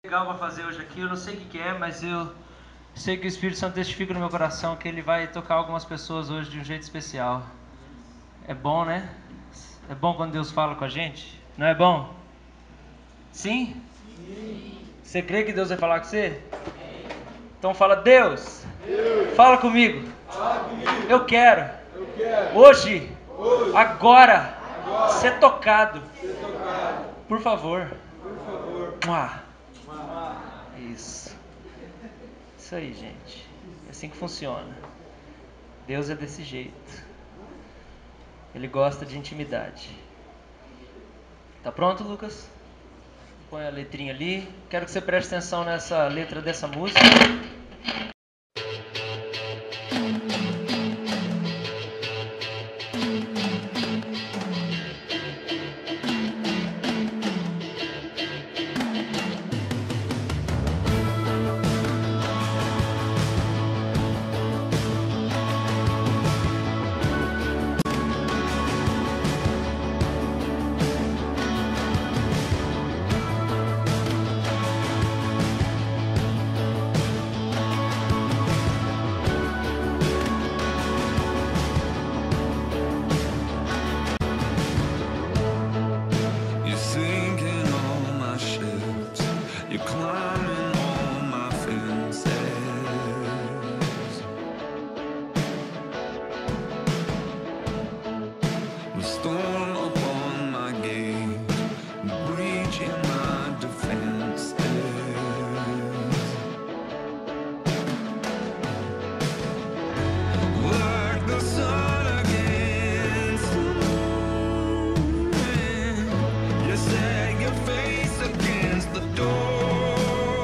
Legal para fazer hoje aqui, eu não sei o que é, mas eu sei que o Espírito Santo testifica no meu coração que ele vai tocar algumas pessoas hoje de um jeito especial. É bom, né? É bom quando Deus fala com a gente? Não é bom? Sim? Sim. Você crê que Deus vai falar com você? Sim. Então fala, Deus, fala comigo. Eu quero. Hoje, agora, ser tocado. Por favor. Isso aí, gente. É assim que funciona. Deus é desse jeito. Ele gosta de intimidade. Tá pronto, Lucas? Põe a letrinha ali. Quero que você preste atenção nessa letra dessa música. Your face against the door.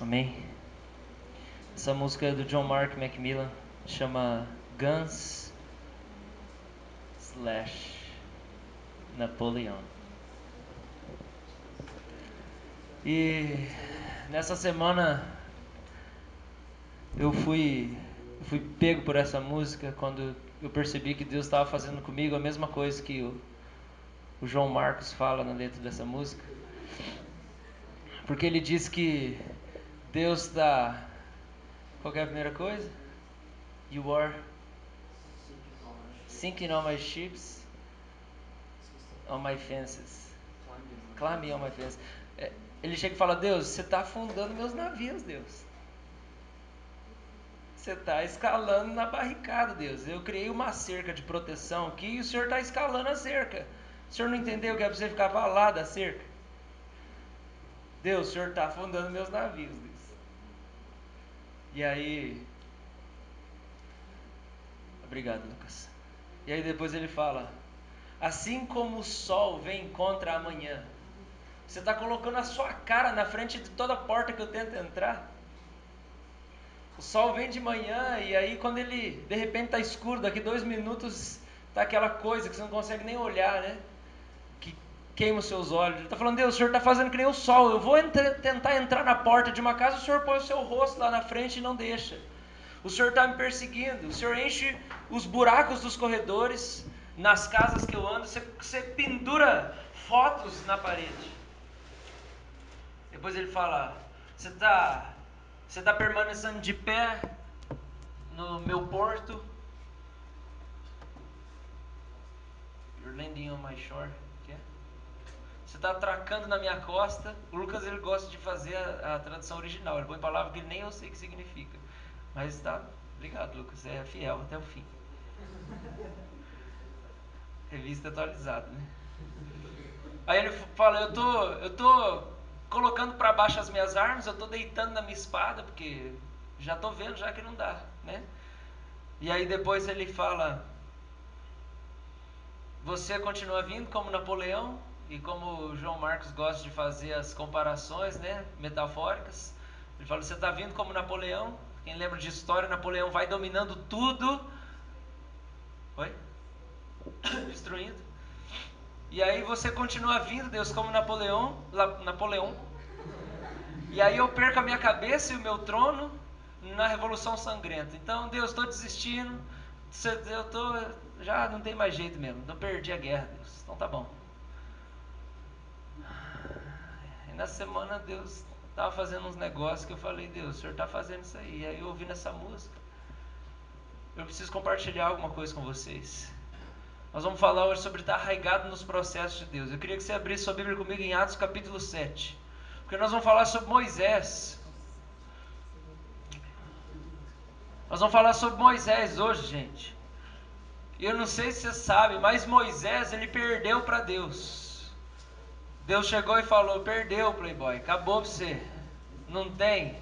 Amém? Essa música é do John Mark Macmillan, chama Guns Slash Napoleon. E nessa semana eu fui pego por essa música quando eu percebi que Deus estava fazendo comigo a mesma coisa que o João Marcos fala na letra dessa música. Porque ele diz que Deus está... Qual que é a primeira coisa? You are sinking all my ships on my fences. Climbing on my fences. Ele chega e fala, Deus, você está afundando meus navios, Deus. Você está escalando na barricada, Deus. Eu criei uma cerca de proteção aqui e o Senhor está escalando a cerca. O Senhor não entendeu que é para você ficar para lá da cerca? Deus, o Senhor está afundando meus navios, Deus. E aí... Obrigado, Lucas. E aí depois ele fala, assim como o sol vem contra a manhã, você está colocando a sua cara na frente de toda porta que eu tento entrar. O sol vem de manhã e aí quando ele de repente está escuro, daqui 2 minutos está aquela coisa que você não consegue nem olhar, né? Que queima os seus olhos. Ele está falando, Deus, o Senhor está fazendo que nem o sol. Eu vou tentar entrar na porta de uma casa, o Senhor põe o seu rosto lá na frente e não deixa. O Senhor está me perseguindo. O Senhor enche os buracos dos corredores, nas casas que eu ando. Você pendura fotos na parede. Depois ele fala, você tá permanecendo de pé no meu porto. You're landing on my shore. Que é? Você está atracando na minha costa. O Lucas ele gosta de fazer a tradução original. Ele põe palavra que nem eu sei o que significa. Mas tá, obrigado, Lucas. É fiel até o fim. Revista atualizada, né? Aí ele fala, eu tô colocando para baixo as minhas armas, eu tô deitando na minha espada, porque já tô vendo já que não dá, né? E aí depois ele fala, você continua vindo como Napoleão, e como o João Marcos gosta de fazer as comparações, né, metafóricas, ele fala, você está vindo como Napoleão, quem lembra de história, Napoleão vai dominando tudo, oi? Destruindo, e aí você continua vindo, Deus, como Napoleão, e aí eu perco a minha cabeça e o meu trono na Revolução Sangrenta. Então, Deus, estou desistindo, já não tem mais jeito mesmo, eu perdi a guerra, Deus, então tá bom. E na semana Deus estava fazendo uns negócios que eu falei, Deus, o Senhor está fazendo isso aí. E aí eu ouvindo essa música, eu preciso compartilhar alguma coisa com vocês. Nós vamos falar hoje sobre estar arraigado nos processos de Deus. Eu queria que você abrisse sua Bíblia comigo em Atos capítulo 7. Porque nós vamos falar sobre Moisés. Nós vamos falar sobre Moisés hoje, gente. E eu não sei se você sabe, mas Moisés, ele perdeu para Deus. Deus chegou e falou, perdeu, playboy, acabou para você. Não tem.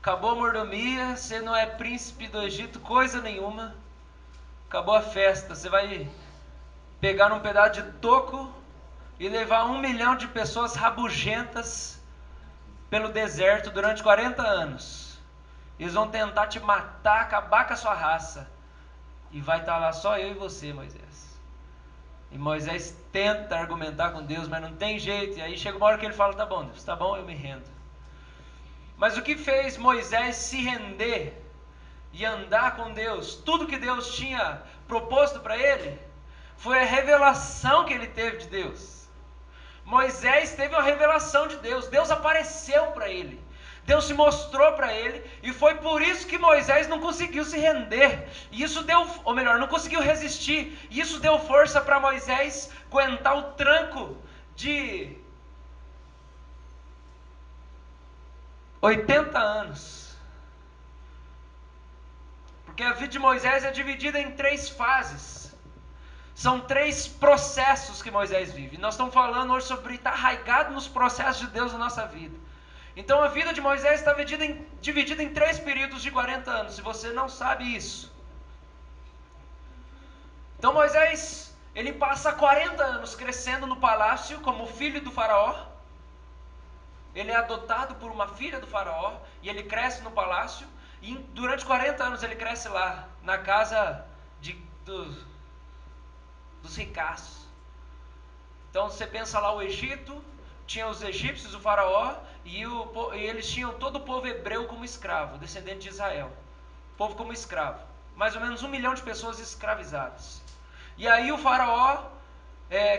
Acabou a mordomia, você não é príncipe do Egito, coisa nenhuma. Acabou a festa, você vai pegar um pedaço de toco e levar 1 milhão de pessoas rabugentas pelo deserto durante 40 anos. Eles vão tentar te matar, acabar com a sua raça. E vai estar lá só eu e você, Moisés. E Moisés tenta argumentar com Deus, mas não tem jeito. E aí chega uma hora que ele fala, tá bom, Deus, tá bom, eu me rendo. Mas o que fez Moisés se render e andar com Deus, tudo que Deus tinha proposto para ele, foi a revelação que ele teve de Deus. Moisés teve uma revelação de Deus, Deus apareceu para ele, Deus se mostrou para ele, e foi por isso que Moisés não conseguiu se render, e isso deu, ou melhor, não conseguiu resistir, e isso deu força para Moisés aguentar o tranco de 80 anos. Porque a vida de Moisés é dividida em 3 fases. São 3 processos que Moisés vive. Nós estamos falando hoje sobre estar arraigado nos processos de Deus na nossa vida. Então a vida de Moisés está dividida em 3 períodos de 40 anos, se você não sabe isso. Então Moisés, ele passa 40 anos crescendo no palácio como filho do faraó. Ele é adotado por uma filha do faraó e ele cresce no palácio e durante 40 anos ele cresce lá, na casa dos ricaços. Então você pensa lá o Egito, tinha os egípcios, o faraó, e eles tinham todo o povo hebreu como escravo, descendente de Israel. Povo como escravo. Mais ou menos 1 milhão de pessoas escravizadas. E aí o faraó,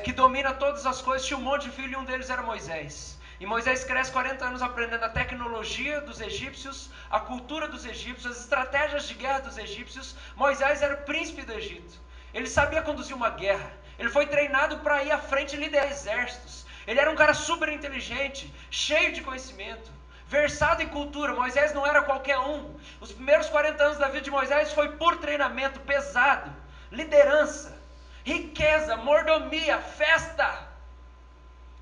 que domina todas as coisas, tinha um monte de filhos e um deles era Moisés. E Moisés cresce 40 anos aprendendo a tecnologia dos egípcios, a cultura dos egípcios, as estratégias de guerra dos egípcios. Moisés era o príncipe do Egito. Ele sabia conduzir uma guerra. Ele foi treinado para ir à frente e liderar exércitos. Ele era um cara super inteligente, cheio de conhecimento, versado em cultura. Moisés não era qualquer um. Os primeiros 40 anos da vida de Moisés foi por treinamento pesado, liderança, riqueza, mordomia, festa.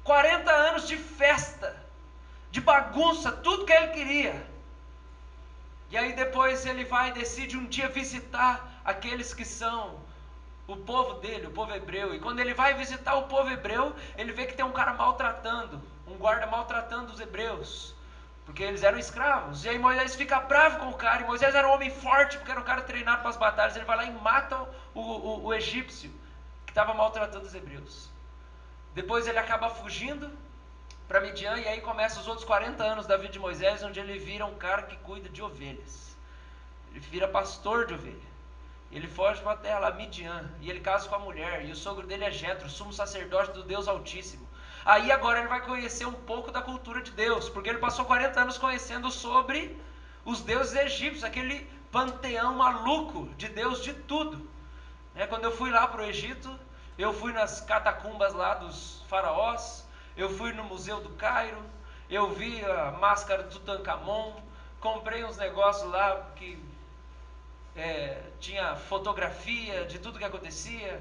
40 anos de festa, de bagunça, tudo que ele queria. E aí depois ele vai e decide um dia visitar aqueles que são o povo dele, o povo hebreu. E quando ele vai visitar o povo hebreu, ele vê que tem um cara maltratando, um guarda maltratando os hebreus, porque eles eram escravos. E aí Moisés fica bravo com o cara, e Moisés era um homem forte, porque era um cara treinado para as batalhas. Ele vai lá e mata o egípcio, que estava maltratando os hebreus. Depois ele acaba fugindo para Midian, e aí começa os outros 40 anos da vida de Moisés, onde ele vira um cara que cuida de ovelhas. Ele vira pastor de ovelha. Ele foge para a terra lá, Midian, e ele casa com a mulher, e o sogro dele é Jetro, sumo sacerdote do Deus Altíssimo. Aí agora ele vai conhecer um pouco da cultura de Deus, porque ele passou 40 anos conhecendo sobre os deuses egípcios, aquele panteão maluco de Deus de tudo. Quando eu fui lá para o Egito, eu fui nas catacumbas lá dos faraós, eu fui no Museu do Cairo, eu vi a máscara do Tutankhamon, comprei uns negócios lá que tinha fotografia de tudo que acontecia,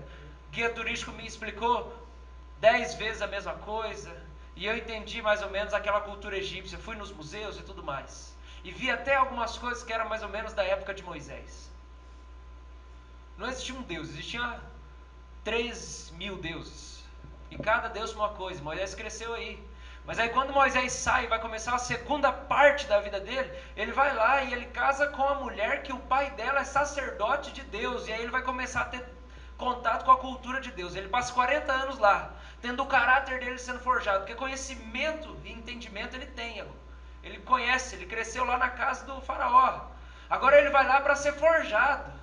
guia turístico me explicou 10 vezes a mesma coisa, e eu entendi mais ou menos aquela cultura egípcia, fui nos museus e tudo mais, e vi até algumas coisas que eram mais ou menos da época de Moisés. Não existia um Deus, existia 3.000 deuses, e cada deus uma coisa. Moisés cresceu aí, mas aí quando Moisés sai, vai começar a segunda parte da vida dele, ele vai lá e ele casa com a mulher que o pai dela é sacerdote de Deus, e aí ele vai começar a ter contato com a cultura de Deus. Ele passa 40 anos lá, tendo o caráter dele sendo forjado, porque conhecimento e entendimento ele tem, ele conhece, ele cresceu lá na casa do faraó, agora ele vai lá para ser forjado.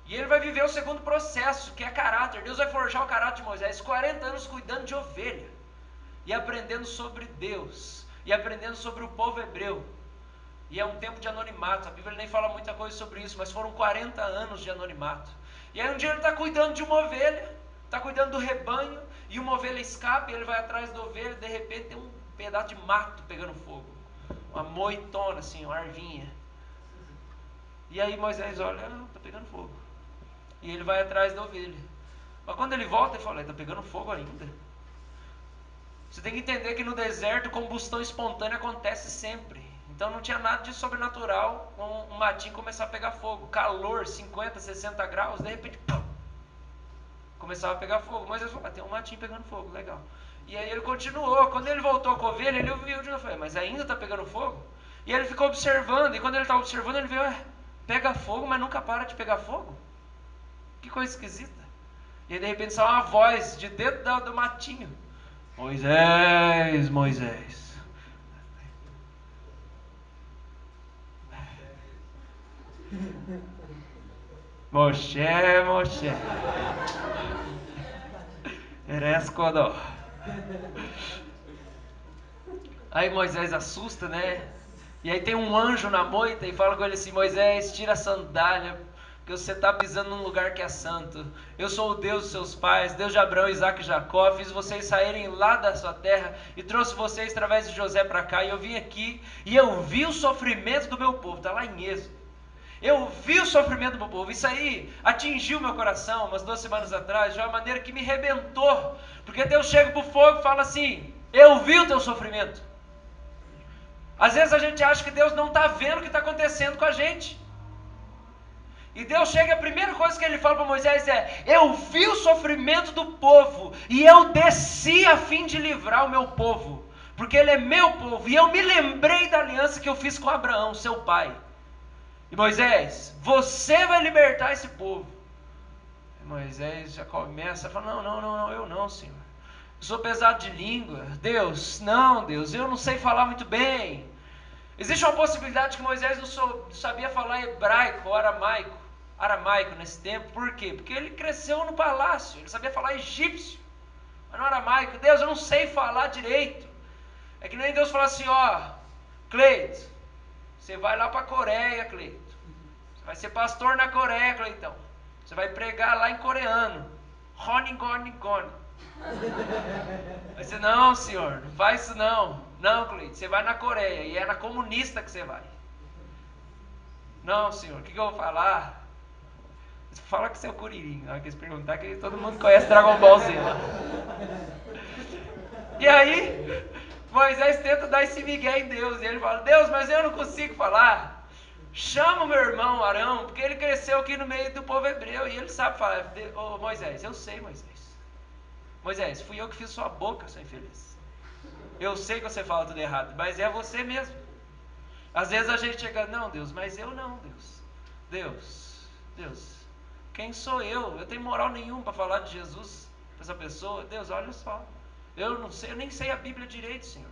E ele vai viver o segundo processo, que é caráter. Deus vai forjar o caráter de Moisés, 40 anos cuidando de ovelha, e aprendendo sobre Deus, e aprendendo sobre o povo hebreu. E é um tempo de anonimato, a Bíblia nem fala muita coisa sobre isso, mas foram 40 anos de anonimato. E aí um dia ele está cuidando de uma ovelha, está cuidando do rebanho, e uma ovelha escapa, e ele vai atrás da ovelha, e de repente tem um pedaço de mato pegando fogo, uma moitona assim, uma arvinha. E aí Moisés olha, está pegando fogo. E ele vai atrás da ovelha. Mas quando ele volta, ele fala, está pegando fogo ainda. Você tem que entender que no deserto combustão espontânea acontece sempre. Então não tinha nada de sobrenatural um matinho começar a pegar fogo. Calor, 50, 60 graus, de repente, pum, começava a pegar fogo. Mas ele falou, tem um matinho pegando fogo, legal. E aí ele continuou. Quando ele voltou com a ovelha, ele ouviu de novo, mas ainda está pegando fogo? E ele ficou observando, e quando ele estava observando, ele viu, pega fogo, mas nunca para de pegar fogo? Que coisa esquisita. E aí de repente só uma voz de dentro do matinho. Moisés, Moisés. Moshe, Moshe. Erescodó. Aí Moisés assusta, né? E aí tem um anjo na moita e fala com ele assim, Moisés, tira a sandália, porque você está pisando num lugar que é santo. Eu sou o Deus dos seus pais, Deus de Abraão, Isaac e Jacó, fiz vocês saírem lá da sua terra e trouxe vocês através de José para cá, e eu vim aqui e eu vi o sofrimento do meu povo, está lá em Êxodo. Eu vi o sofrimento do meu povo, isso aí atingiu meu coração umas 2 semanas atrás, de uma maneira que me rebentou, porque Deus chega para o fogo e fala assim, eu vi o teu sofrimento. Às vezes a gente acha que Deus não está vendo o que está acontecendo com a gente. E Deus chega, a primeira coisa que ele fala para Moisés é, eu vi o sofrimento do povo, e eu desci a fim de livrar o meu povo. porque ele é meu povo, e eu me lembrei da aliança que eu fiz com Abraão, seu pai. E Moisés, você vai libertar esse povo. E Moisés já começa a falar, não, eu não, Senhor. Eu sou pesado de língua. Deus, eu não sei falar muito bem. Existe uma possibilidade que Moisés não sabia falar hebraico ou aramaico nesse tempo. Por quê? Porque ele cresceu no palácio, ele sabia falar egípcio, mas não aramaico. Deus, eu não sei falar direito. É que nem Deus fala assim, Cleito, você vai lá para a Coreia, Cleito. Você vai ser pastor na Coreia, Cleitão. Você vai pregar lá em coreano. Honingonigon. Aí você, não, senhor, não faz isso não. Não, Cleito, você vai na Coreia e é na comunista que você vai. Não, senhor, o que eu vou falar? Fala que você é o Curirim. Na hora que eles perguntar, que todo mundo conhece Dragon Ball Z lá. E aí, Moisés tenta dar esse migué em Deus. E ele fala, Deus, mas eu não consigo falar. Chama o meu irmão Arão, porque ele cresceu aqui no meio do povo hebreu. E ele sabe falar. Ô Moisés, eu sei, Moisés. Moisés, fui eu que fiz sua boca, seu infeliz. Eu sei que você fala tudo errado, mas é você mesmo. Às vezes a gente chega, não, Deus, mas eu não, Deus. Deus, quem sou eu? Eu tenho moral nenhuma para falar de Jesus para essa pessoa. Deus, olha só. Eu não sei, eu nem sei a Bíblia direito, Senhor.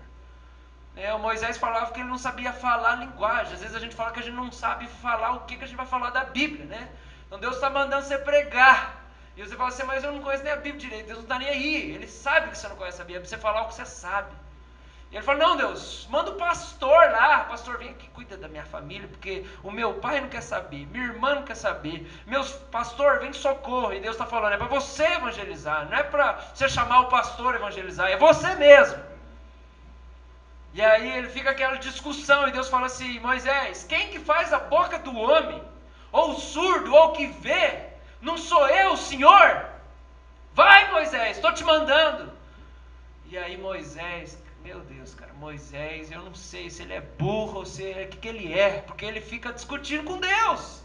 O Moisés falava que ele não sabia falar a linguagem. Às vezes a gente fala que a gente não sabe falar o que a gente vai falar da Bíblia, né? Então Deus está mandando você pregar. E você fala assim, mas eu não conheço nem a Bíblia direito. Deus não está nem aí. Ele sabe que você não conhece a Bíblia, para você falar o que você sabe. E ele fala, não, Deus, manda o pastor lá. Pastor, vem aqui, cuida da minha família, porque o meu pai não quer saber, minha irmã não quer saber. Pastor, vem socorro. E Deus está falando, é para você evangelizar. Não é para você chamar o pastor a evangelizar, é você mesmo. E aí ele fica aquela discussão, e Deus fala assim, Moisés, quem que faz a boca do homem, ou o surdo, ou o que vê, não sou eu, o Senhor? Vai, Moisés, estou te mandando. E aí Moisés, meu Deus, cara, Moisés, eu não sei se ele é burro ou se o que ele é, porque ele fica discutindo com Deus.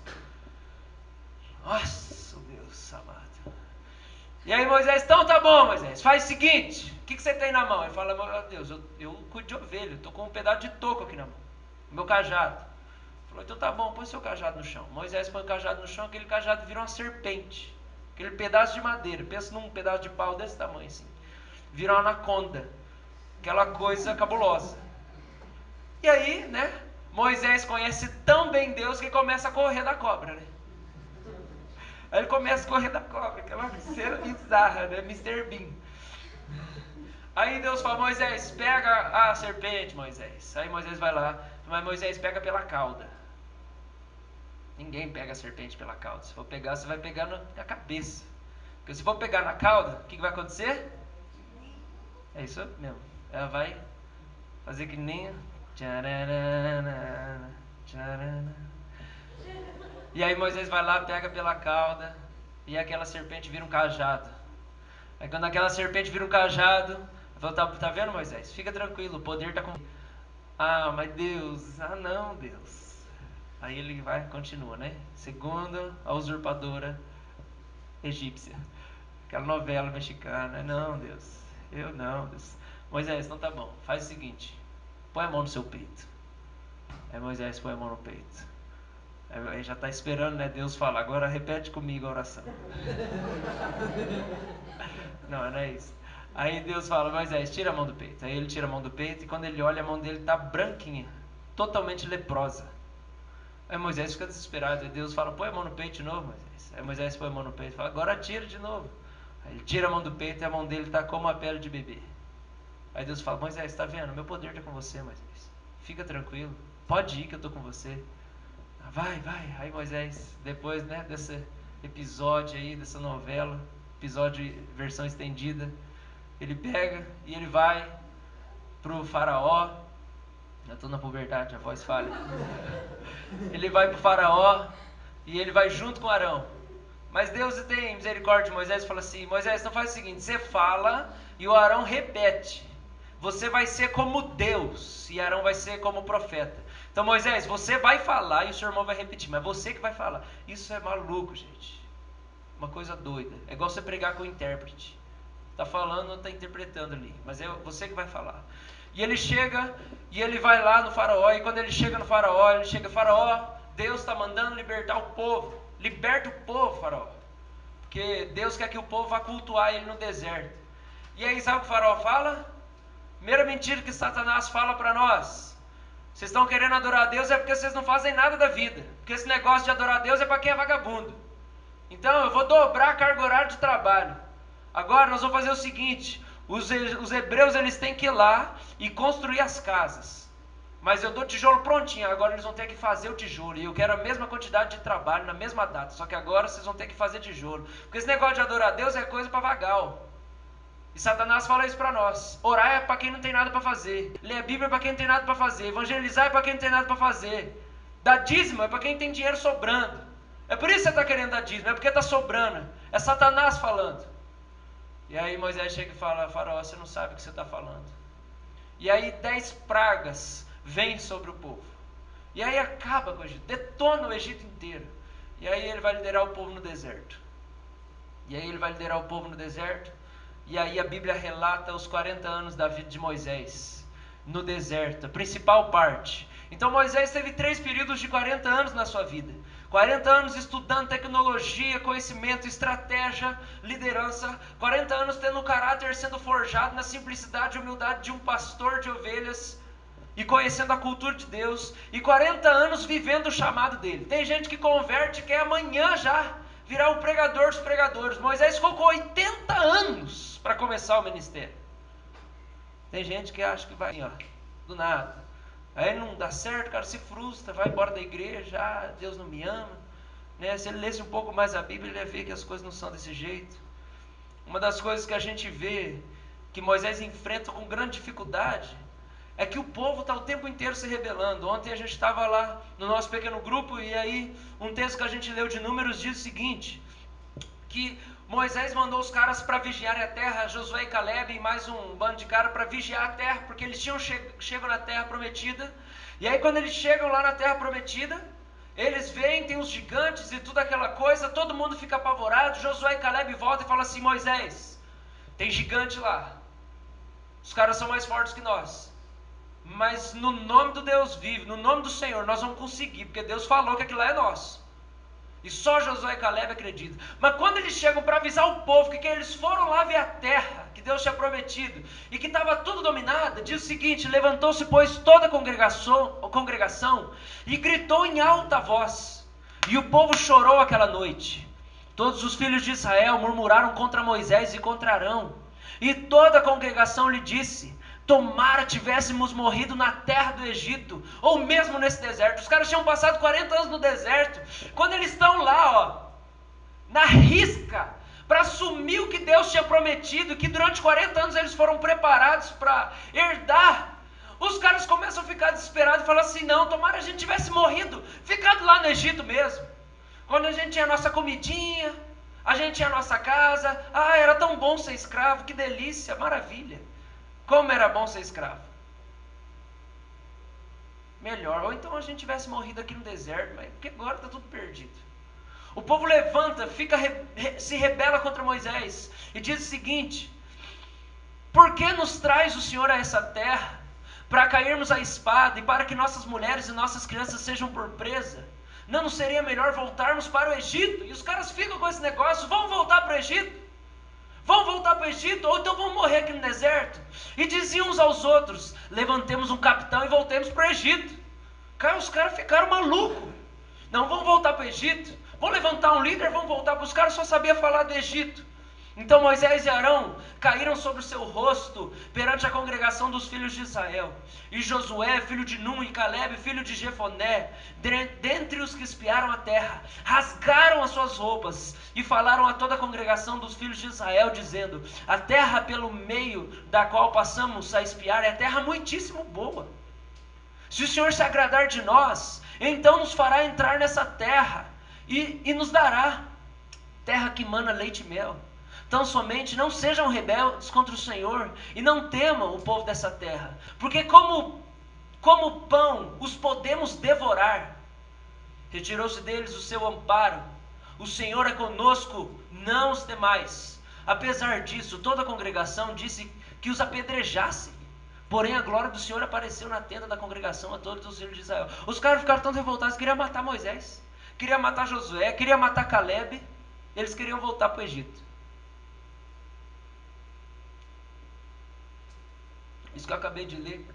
Nossa, Deus amado. E aí Moisés, então tá bom, Moisés, faz o seguinte, o que você tem na mão? Ele fala, meu Deus, eu cuido de ovelha, estou com um pedaço de toco aqui na mão, meu cajado. Ele falou, então tá bom, põe seu cajado no chão. Moisés põe o cajado no chão, aquele cajado vira uma serpente, aquele pedaço de madeira, pensa num pedaço de pau desse tamanho assim, vira uma anaconda, aquela coisa cabulosa. E aí, né, Moisés conhece tão bem Deus que começa a correr da cobra, né? Aí ele começa a correr da cobra, aquela cena bizarra, né? Mr. Bean. Aí Deus fala, Moisés, pega a serpente, Moisés. Aí Moisés vai lá, mas Moisés pega pela cauda. Ninguém pega a serpente pela cauda. Se for pegar, você vai pegar na cabeça. Porque se for pegar na cauda, o que vai acontecer? É isso mesmo. Ela vai fazer que nem... E aí Moisés vai lá, pega pela cauda, e aquela serpente vira um cajado. Aí quando aquela serpente vira um cajado, ele falou, tá vendo, Moisés? Fica tranquilo, o poder está com... Ah, mas Deus, não, Deus. Aí ele vai, continua, né? Segundo a usurpadora egípcia. Aquela novela mexicana. Não, Deus, eu não, Deus. Moisés, então tá bom, faz o seguinte, põe a mão no seu peito. Aí Moisés põe a mão no peito. Aí já está esperando, né? Deus fala, agora repete comigo a oração. Não é isso. Aí Deus fala, Moisés, tira a mão do peito. Aí ele tira a mão do peito e quando ele olha, a mão dele está branquinha, totalmente leprosa. Aí Moisés fica desesperado. Aí Deus fala, põe a mão no peito de novo, Moisés. Aí Moisés põe a mão no peito e fala, agora tira de novo. Aí ele tira a mão do peito e a mão dele está como a pele de bebê. Aí Deus fala, Moisés, está vendo? Meu poder está com você, Moisés. Fica tranquilo. Pode ir que eu estou com você. Vai. Aí Moisés, depois, né, desse episódio aí, dessa novela, episódio versão estendida, ele pega e ele vai pro faraó. Eu estou na puberdade, a voz falha. Ele vai pro faraó e ele vai junto com Arão. Mas Deus tem misericórdia de Moisés e fala assim, Moisés, então faz o seguinte, você fala e o Arão repete. Você vai ser como Deus e Arão vai ser como profeta. Então Moisés, você vai falar e o seu irmão vai repetir, mas você que vai falar. Isso é maluco, gente. Uma coisa doida. É igual você pregar com o intérprete. Está falando ou está interpretando ali, mas é você que vai falar. E ele chega, e ele vai lá no faraó, e quando ele chega no faraó, ele chega, faraó, Deus está mandando libertar o povo. Liberta o povo, faraó. Porque Deus quer que o povo vá cultuar ele no deserto. E aí sabe o que o faraó fala? Primeira mentira que Satanás fala para nós. Vocês estão querendo adorar a Deus é porque vocês não fazem nada da vida. Porque esse negócio de adorar a Deus é para quem é vagabundo. Então eu vou dobrar a carga horária de trabalho. Agora nós vamos fazer o seguinte, os hebreus eles têm que ir lá e construir as casas. Mas eu dou tijolo prontinho, agora eles vão ter que fazer o tijolo. E eu quero a mesma quantidade de trabalho na mesma data. Só que agora vocês vão ter que fazer tijolo. Porque esse negócio de adorar a Deus é coisa para vagal. E Satanás fala isso para nós. Orar é para quem não tem nada para fazer. Ler a Bíblia é para quem não tem nada para fazer. Evangelizar é para quem não tem nada para fazer. Dar dízimo é para quem tem dinheiro sobrando. É por isso que você está querendo dar dízimo, é porque está sobrando. É Satanás falando. E aí Moisés chega e fala, faraó, você não sabe o que você está falando. E aí 10 pragas vêm sobre o povo. E aí acaba com o Egito, detona o Egito inteiro. E aí ele vai liderar o povo no deserto. E aí a Bíblia relata os 40 anos da vida de Moisés no deserto, a principal parte. Então Moisés teve 3 períodos de 40 anos na sua vida. 40 anos estudando tecnologia, conhecimento, estratégia, liderança. 40 anos tendo o caráter sendo forjado na simplicidade e humildade de um pastor de ovelhas e conhecendo a cultura de Deus. E 40 anos vivendo o chamado dele. Tem gente que converte e quer amanhã já virar o pregador dos pregadores. Moisés ficou com 80 anos para começar o ministério. Tem gente que acha que vai assim, ó, do nada. Aí não dá certo, o cara se frustra, vai embora da igreja, Deus não me ama. Né? Se ele lesse um pouco mais a Bíblia, ele ia ver que as coisas não são desse jeito. Uma das coisas que a gente vê, que Moisés enfrenta com grande dificuldade, é que o povo está o tempo inteiro se rebelando. Ontem a gente estava lá no nosso pequeno grupo, e aí um texto que a gente leu de Números diz o seguinte, que Moisés mandou os caras para vigiarem a terra, Josué e Caleb e mais um bando de caras para vigiar a terra, porque eles tinham chegado na terra prometida. E aí quando eles chegam lá na terra prometida, eles veem, tem os gigantes e tudo aquela coisa, todo mundo fica apavorado. Josué e Caleb voltam e falam assim, Moisés, tem gigante lá, os caras são mais fortes que nós, mas no nome do Deus vivo, no nome do Senhor, nós vamos conseguir, porque Deus falou que aquilo lá é nosso. E só Josué e Caleb acreditam. Mas quando eles chegam para avisar o povo que eles foram lá ver a terra que Deus tinha prometido e que estava tudo dominada, diz o seguinte, levantou-se pois toda a congregação e gritou em alta voz, e o povo chorou aquela noite. Todos os filhos de Israel murmuraram contra Moisés e contra Arão, e toda a congregação lhe disse, tomara tivéssemos morrido na terra do Egito, ou mesmo nesse deserto. Os caras tinham passado 40 anos no deserto, quando eles estão lá, ó, na risca, para assumir o que Deus tinha prometido, que durante 40 anos eles foram preparados para herdar. Os caras começam a ficar desesperados e falam assim, não, tomara a gente tivesse morrido, ficado lá no Egito mesmo, quando a gente tinha a nossa comidinha, a gente tinha a nossa casa, era tão bom ser escravo, que delícia, maravilha. Como era bom ser escravo. Melhor. Ou então a gente tivesse morrido aqui no deserto, mas porque agora está tudo perdido. O povo levanta, se rebela contra Moisés e diz o seguinte, por que nos traz o Senhor a essa terra para cairmos à espada e para que nossas mulheres e nossas crianças sejam por presa? Não seria melhor voltarmos para o Egito? E os caras ficam com esse negócio, vão voltar para o Egito? Vão voltar para o Egito, ou então vão morrer aqui no deserto. E diziam uns aos outros, levantemos um capitão e voltemos para o Egito. Cara, os caras ficaram malucos. Não, vão voltar para o Egito. Vão levantar um líder, vão voltar para os caras, só sabia falar do Egito. Então Moisés e Arão caíram sobre o seu rosto perante a congregação dos filhos de Israel. E Josué, filho de Num, e Caleb, filho de Jefoné, dentre os que espiaram a terra, rasgaram as suas roupas e falaram a toda a congregação dos filhos de Israel, dizendo, a terra pelo meio da qual passamos a espiar é terra muitíssimo boa. Se o Senhor se agradar de nós, então nos fará entrar nessa terra e nos dará terra que mana leite e mel. Tão somente não sejam rebeldes contra o Senhor e não temam o povo dessa terra, porque como pão os podemos devorar. Retirou-se deles o seu amparo, o Senhor é conosco, não os temais. Apesar disso, toda a congregação disse que os apedrejassem, Porém a glória do Senhor apareceu na tenda da congregação a todos os filhos de Israel. Os caras ficaram tão revoltados, queriam matar Moisés, queriam matar Josué, queriam matar Caleb. Eles queriam voltar para o Egito. Isso que eu acabei de ler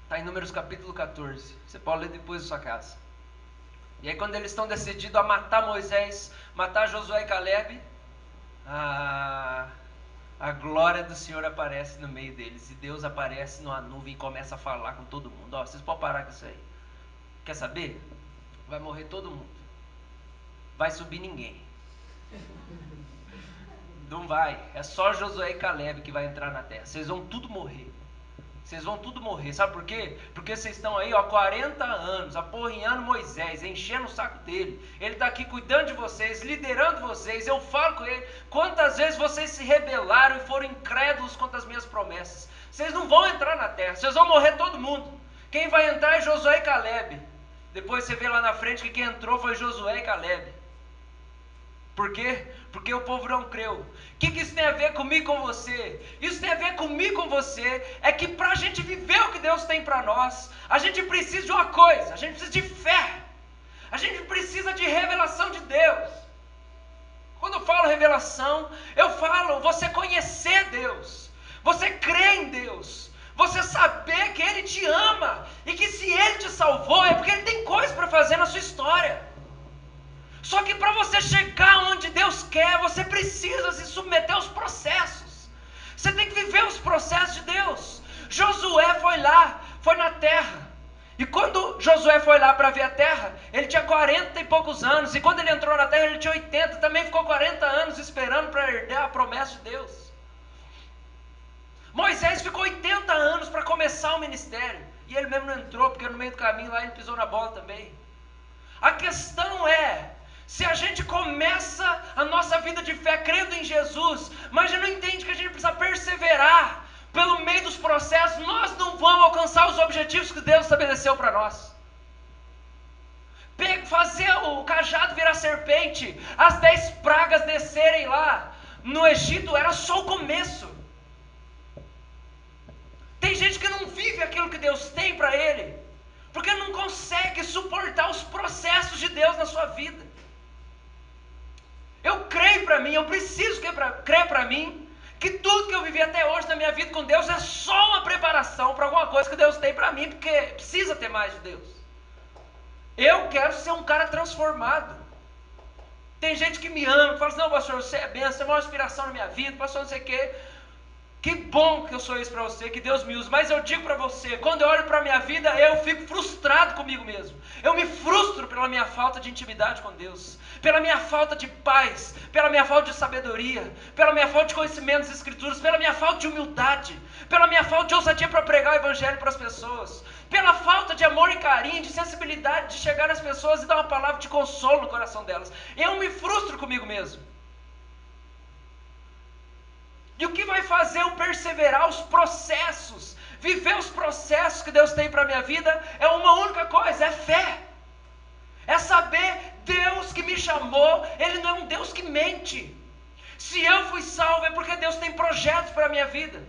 está em Números capítulo 14. Você pode ler depois da sua casa. E aí quando eles estão decididos a matar Moisés, matar Josué e Caleb, a glória do Senhor aparece no meio deles. E Deus aparece numa nuvem e começa a falar com todo mundo. Ó, vocês podem parar com isso aí. Quer saber? Vai morrer todo mundo. Vai subir ninguém. Não vai. É só Josué e Caleb que vai entrar na terra. Vocês vão tudo morrer. Vocês vão tudo morrer. Sabe por quê? Porque vocês estão aí, ó, 40 anos, aporrinhando Moisés, enchendo o saco dele. Ele está aqui cuidando de vocês, liderando vocês. Eu falo com ele. Quantas vezes vocês se rebelaram e foram incrédulos contra as minhas promessas? Vocês não vão entrar na terra. Vocês vão morrer todo mundo. Quem vai entrar é Josué e Caleb. Depois você vê lá na frente que quem entrou foi Josué e Caleb. Por quê? Porque o povo não creu. O que isso tem a ver comigo e com você? Isso tem a ver comigo e com você. É que para a gente viver o que Deus tem para nós, a gente precisa de uma coisa. A gente precisa de fé. A gente precisa de revelação de Deus. Quando eu falo revelação, eu falo você conhecer Deus. Você crer em Deus. Você saber que Ele te ama. E que se Ele te salvou é porque Ele tem coisa para fazer na sua história. Só que para você chegar onde Deus quer, você precisa se submeter aos processos. Você tem que viver os processos de Deus. Josué foi lá, foi na terra. E quando Josué foi lá para ver a terra, ele tinha 40 e poucos anos. E quando ele entrou na terra, ele tinha 80. Também ficou 40 anos esperando para herdar a promessa de Deus. Moisés ficou 80 anos para começar o ministério. E ele mesmo não entrou, porque no meio do caminho lá ele pisou na bola também. A questão é, se a gente começa a nossa vida de fé crendo em Jesus, mas já não entende que a gente precisa perseverar pelo meio dos processos, nós não vamos alcançar os objetivos que Deus estabeleceu para nós. Fazer o cajado virar serpente, as 10 pragas descerem lá no Egito, era só o começo. Tem gente que não vive aquilo que Deus tem para ele, porque não consegue suportar os processos de Deus na sua vida. Eu creio para mim, eu preciso crer para mim, que tudo que eu vivi até hoje na minha vida com Deus é só uma preparação para alguma coisa que Deus tem para mim, porque precisa ter mais de Deus. Eu quero ser um cara transformado. Tem gente que me ama, que fala assim, não pastor, você é benção, você é uma inspiração na minha vida, pastor não sei o quê. Que bom que eu sou isso para você, que Deus me use. Mas eu digo para você, quando eu olho para a minha vida, eu fico frustrado comigo mesmo. Eu me frustro pela minha falta de intimidade com Deus, pela minha falta de paz, pela minha falta de sabedoria, pela minha falta de conhecimento das Escrituras, pela minha falta de humildade, pela minha falta de ousadia para pregar o Evangelho para as pessoas, pela falta de amor e carinho, de sensibilidade de chegar nas pessoas e dar uma palavra de consolo no coração delas. Eu me frustro comigo mesmo. E o que vai fazer eu perseverar os processos, viver os processos que Deus tem para a minha vida, é uma única coisa, é fé. É saber, Deus que me chamou, Ele não é um Deus que mente. Se eu fui salvo é porque Deus tem projetos para a minha vida.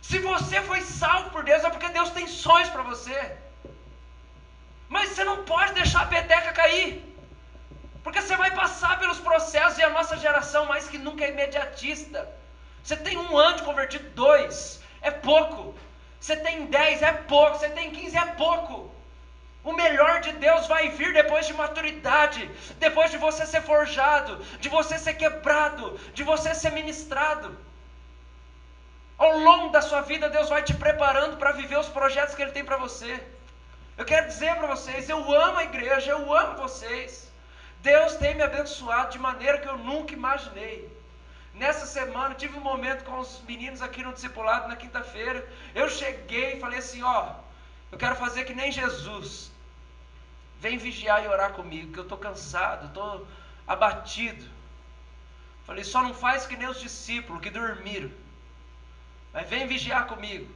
Se você foi salvo por Deus é porque Deus tem sonhos para você. Mas você não pode deixar a peteca cair. Porque você vai passar pelos processos e a nossa geração mais que nunca é imediatista. Você tem 1 ano de convertido, 2, é pouco. Você tem 10, é pouco. Você tem 15, é pouco. O melhor de Deus vai vir depois de maturidade, depois de você ser forjado, de você ser quebrado, de você ser ministrado. Ao longo da sua vida, Deus vai te preparando para viver os projetos que Ele tem para você. Eu quero dizer para vocês, eu amo a igreja, eu amo vocês. Deus tem me abençoado de maneira que eu nunca imaginei. Nessa semana, tive um momento com os meninos aqui no discipulado, na quinta-feira. Eu cheguei e falei assim, ó, eu quero fazer que nem Jesus. Vem vigiar e orar comigo, que eu estou cansado, estou abatido. Falei, só não faz que nem os discípulos que dormiram. Mas vem vigiar comigo.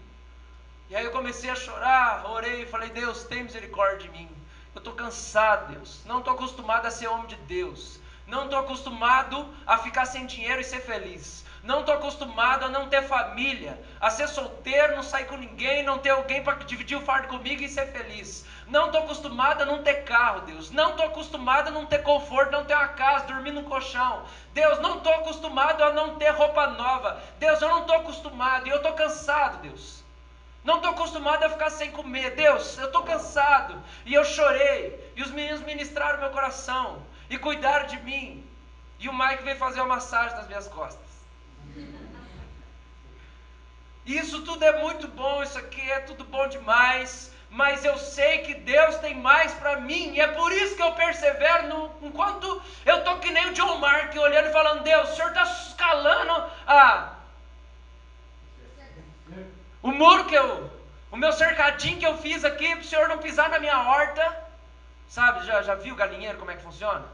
E aí eu comecei a chorar, orei, falei, Deus, tem misericórdia de mim. Eu estou cansado, Deus. Não estou acostumado a ser homem de Deus. Não estou acostumado a ficar sem dinheiro e ser feliz. Não estou acostumado a não ter família, a ser solteiro, não sair com ninguém, não ter alguém para dividir o fardo comigo e ser feliz. Não estou acostumado a não ter carro, Deus. Não estou acostumado a não ter conforto, não ter uma casa, dormir num colchão. Deus, não estou acostumado a não ter roupa nova. Deus, eu não estou acostumado e eu estou cansado, Deus. Não estou acostumado a ficar sem comer. Deus, eu estou cansado. E eu chorei. E os meninos ministraram meu coração. E cuidaram de mim. E o Mike veio fazer uma massagem nas minhas costas. Isso tudo é muito bom. Isso aqui é tudo bom demais. Mas eu sei que Deus tem mais para mim. E é por isso que eu persevero. Enquanto eu estou que nem o John Mark, olhando e falando: Deus, o Senhor está escalando o muro o meu cercadinho que eu fiz aqui, para o Senhor não pisar na minha horta. Sabe, já viu o galinheiro, como é que funciona?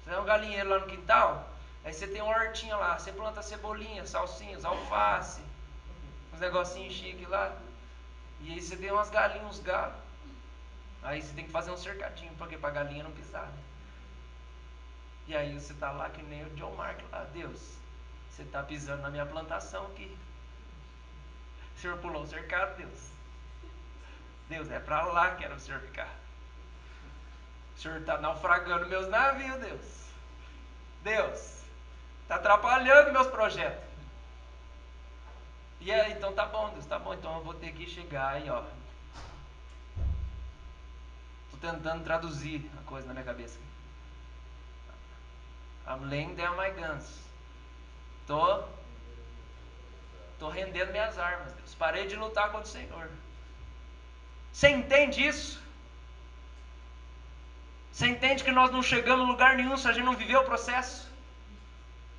Você tem um galinheiro lá no quintal, aí você tem uma hortinha lá, você planta cebolinha, salsinhas, alface, uns negocinhos chiques lá, e aí você tem umas galinhas, uns galos, aí você tem que fazer um cercadinho, porque para a galinha não pisar, né? E aí você tá lá que nem o John Mark lá: Deus, você tá pisando na minha plantação aqui. O Senhor pulou o cercado, Deus. Deus, é para lá que era o Senhor ficar. O Senhor está naufragando meus navios, Deus. Deus, está atrapalhando meus projetos. E aí, então tá bom, Deus, tá bom, então eu vou ter que chegar aí, ó. Tô tentando traduzir a coisa na minha cabeça. I'm laying down my guns. Tô rendendo minhas armas, Deus. Parei de lutar contra o Senhor. Você entende isso? Você entende que nós não chegamos em lugar nenhum se a gente não viver o processo?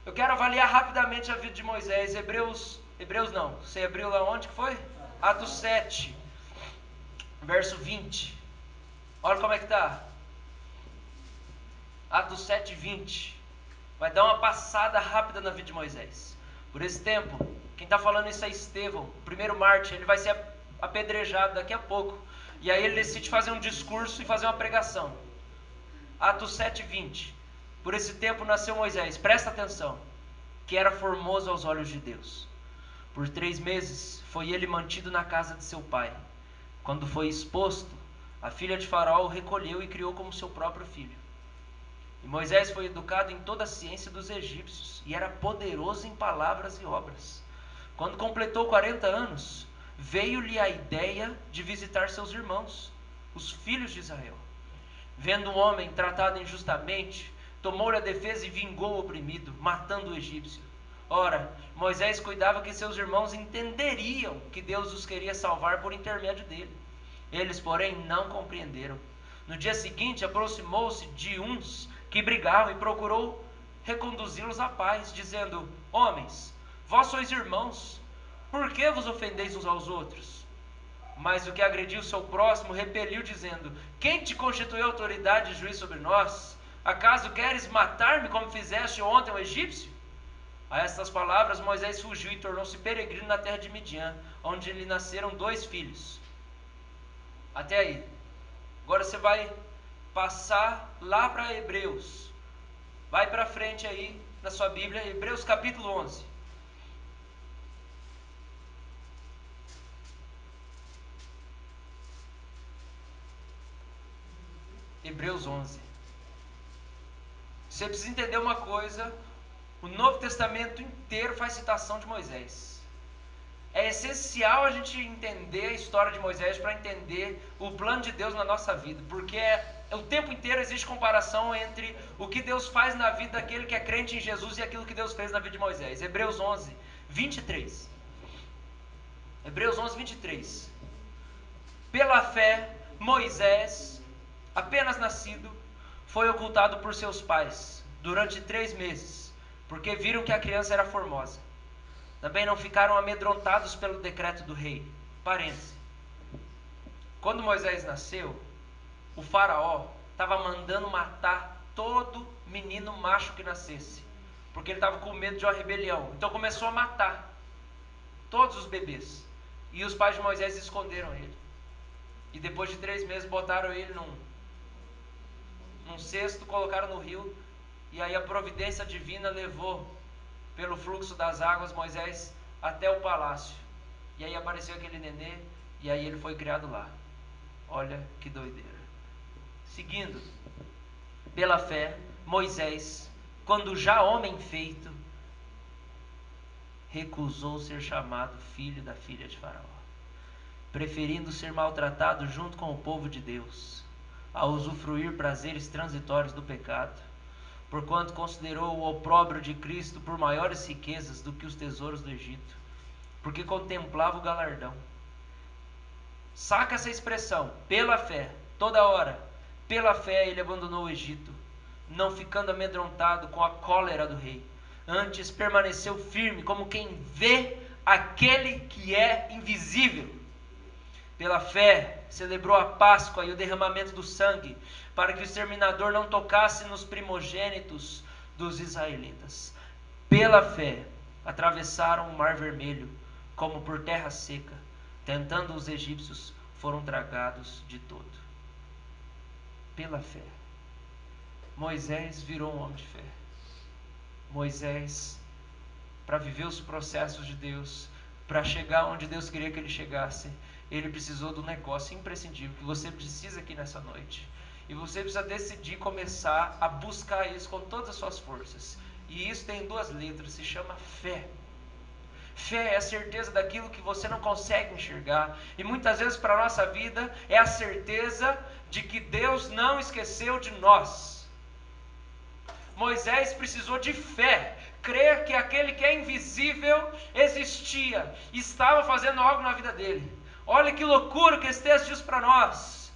Eu quero avaliar rapidamente a vida de Moisés. Hebreus não. Você abriu lá onde que foi? Atos 7, verso 20. Olha como é que está. Atos 7, 20. Vai dar uma passada rápida na vida de Moisés. Por esse tempo, quem está falando isso é Estevão, o primeiro mártir. Ele vai ser apedrejado daqui a pouco. E aí ele decide fazer um discurso e fazer uma pregação. Atos 7, 20. Por esse tempo nasceu Moisés, presta atenção, que era formoso aos olhos de Deus. Por 3 meses foi ele mantido na casa de seu pai. Quando foi exposto, a filha de Faraó o recolheu e criou como seu próprio filho. E Moisés foi educado em toda a ciência dos egípcios e era poderoso em palavras e obras. Quando completou 40 anos, veio-lhe a ideia de visitar seus irmãos, os filhos de Israel. Vendo um homem tratado injustamente, tomou-lhe a defesa e vingou o oprimido, matando o egípcio. Ora, Moisés cuidava que seus irmãos entenderiam que Deus os queria salvar por intermédio dele. Eles, porém, não compreenderam. No dia seguinte, aproximou-se de uns que brigavam e procurou reconduzi-los à paz, dizendo: Homens, vós sois irmãos, por que vos ofendeis uns aos outros? Mas o que agrediu seu próximo repeliu, dizendo: Quem te constituiu autoridade e juiz sobre nós? Acaso queres matar-me como fizeste ontem o egípcio? A estas palavras Moisés fugiu e tornou-se peregrino na terra de Midian, onde lhe nasceram 2 filhos. Até aí. Agora você vai passar lá para Hebreus. Vai para frente aí na sua Bíblia, Hebreus capítulo 11. Hebreus 11. Você precisa entender uma coisa: o Novo Testamento inteiro faz citação de Moisés. É essencial a gente entender a história de Moisés para entender o plano de Deus na nossa vida, porque o tempo inteiro existe comparação entre o que Deus faz na vida daquele que é crente em Jesus e aquilo que Deus fez na vida de Moisés. Hebreus 11, 23. Hebreus 11, 23. Pela fé, Moisés, apenas nascido, foi ocultado por seus pais durante 3 meses, porque viram que a criança era formosa. Também não ficaram amedrontados pelo decreto do rei. Parêntese. Quando Moisés nasceu, o faraó estava mandando matar todo menino macho que nascesse, porque ele estava com medo de uma rebelião. Então começou a matar todos os bebês. E os pais de Moisés esconderam ele. E depois de 3 meses botaram ele num cesto, colocaram no rio. E aí a providência divina levou pelo fluxo das águas, Moisés até o palácio. E aí apareceu aquele nenê, e aí ele foi criado lá. Olha que doideira. Seguindo, pela fé, Moisés, quando já homem feito, recusou ser chamado filho da filha de Faraó, preferindo ser maltratado junto com o povo de Deus, a usufruir prazeres transitórios do pecado, porquanto considerou o opróbrio de Cristo por maiores riquezas do que os tesouros do Egito, porque contemplava o galardão. Saca essa expressão, pela fé, toda hora. Pela fé ele abandonou o Egito, não ficando amedrontado com a cólera do rei. Antes permaneceu firme, como quem vê aquele que é invisível. Pela fé celebrou a Páscoa e o derramamento do sangue, para que o exterminador não tocasse nos primogênitos dos israelitas. Pela fé atravessaram o Mar Vermelho, como por terra seca. Tentando os egípcios, foram tragados de todo. Pela fé. Moisés virou um homem de fé. Moisés, para viver os processos de Deus, para chegar onde Deus queria que ele chegasse, ele precisou do negócio imprescindível que você precisa aqui nessa noite. E você precisa decidir começar a buscar isso com todas as suas forças. E isso tem duas letras, se chama fé. Fé é a certeza daquilo que você não consegue enxergar. E muitas vezes para a nossa vida é a certeza de que Deus não esqueceu de nós. Moisés precisou de fé, crer que aquele que é invisível existia, estava fazendo algo na vida dele. Olha que loucura que esse texto diz para nós.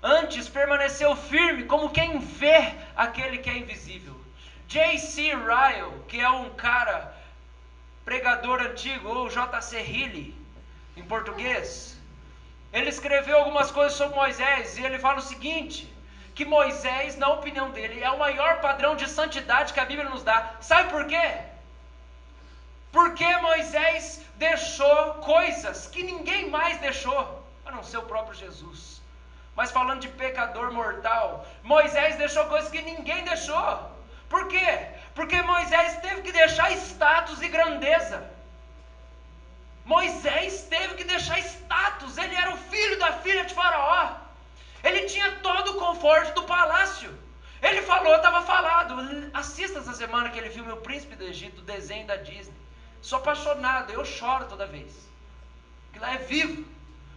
Antes permaneceu firme como quem vê aquele que é invisível. J.C. Ryle, que é um cara pregador antigo, ou J.C. Healy, em português, ele escreveu algumas coisas sobre Moisés, e ele fala o seguinte, que Moisés, na opinião dele, é o maior padrão de santidade que a Bíblia nos dá. Sabe por quê? Porque Moisés deixou coisas que ninguém mais deixou, a não ser o próprio Jesus. Mas falando de pecador mortal, Moisés deixou coisas que ninguém deixou. Por quê? Porque Moisés teve que deixar status e grandeza. Moisés teve que deixar status, ele era o filho da filha de Faraó, ele tinha todo o conforto do palácio, ele falou, estava falado, assista essa semana aquele filme O Príncipe do Egito, o desenho da Disney, sou apaixonado, eu choro toda vez, que lá é vivo,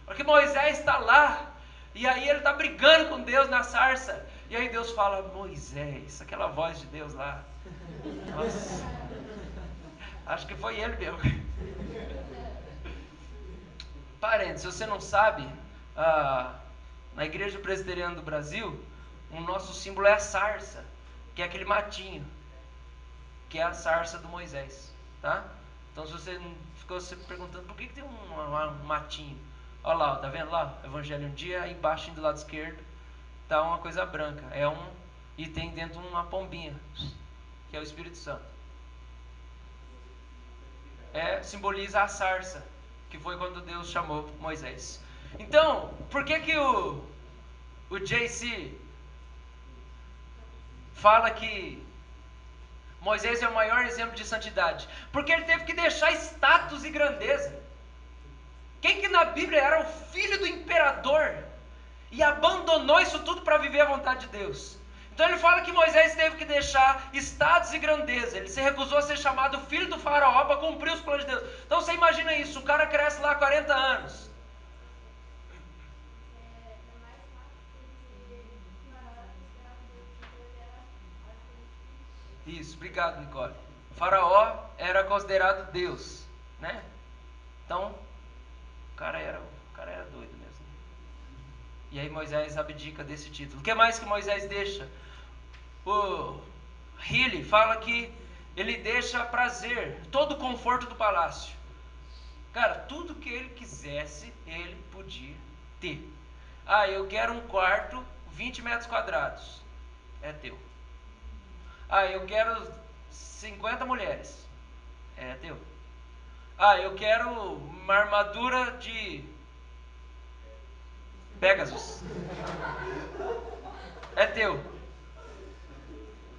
porque Moisés está lá, e aí ele está brigando com Deus na sarça, e aí Deus fala, Moisés, aquela voz de Deus lá, nossa, acho que foi ele mesmo. Parente, se você não sabe, na Igreja Presbiteriana do Brasil, o nosso símbolo é a sarça, que é aquele matinho, que é a sarça do Moisés, tá? Então se você ficou se perguntando por que tem um matinho, olha lá, tá vendo lá? Evangelho um dia, aí embaixo do lado esquerdo, tá uma coisa branca, e tem dentro uma pombinha, que é o Espírito Santo. Simboliza a sarça, que foi quando Deus chamou Moisés. Então, por que que o JC fala que Moisés é o maior exemplo de santidade? Porque ele teve que deixar status e grandeza. Quem que na Bíblia era o filho do imperador e abandonou isso tudo para viver a vontade de Deus? Então ele fala que Moisés teve que deixar status e grandeza, ele se recusou a ser chamado filho do faraó para cumprir os planos de Deus. Então você imagina isso, o cara cresce lá 40 anos. Isso, obrigado, Nicole. O faraó era considerado Deus, né? Então, o cara era doido mesmo. E aí Moisés abdica desse título. O que mais que Moisés deixa? O Healy fala que ele deixa prazer, todo o conforto do palácio. Cara, tudo que ele quisesse, ele podia ter. Eu quero um quarto, 20 metros quadrados. É teu. Eu quero 50 mulheres. É teu. Eu quero uma armadura de Pegasus. É teu.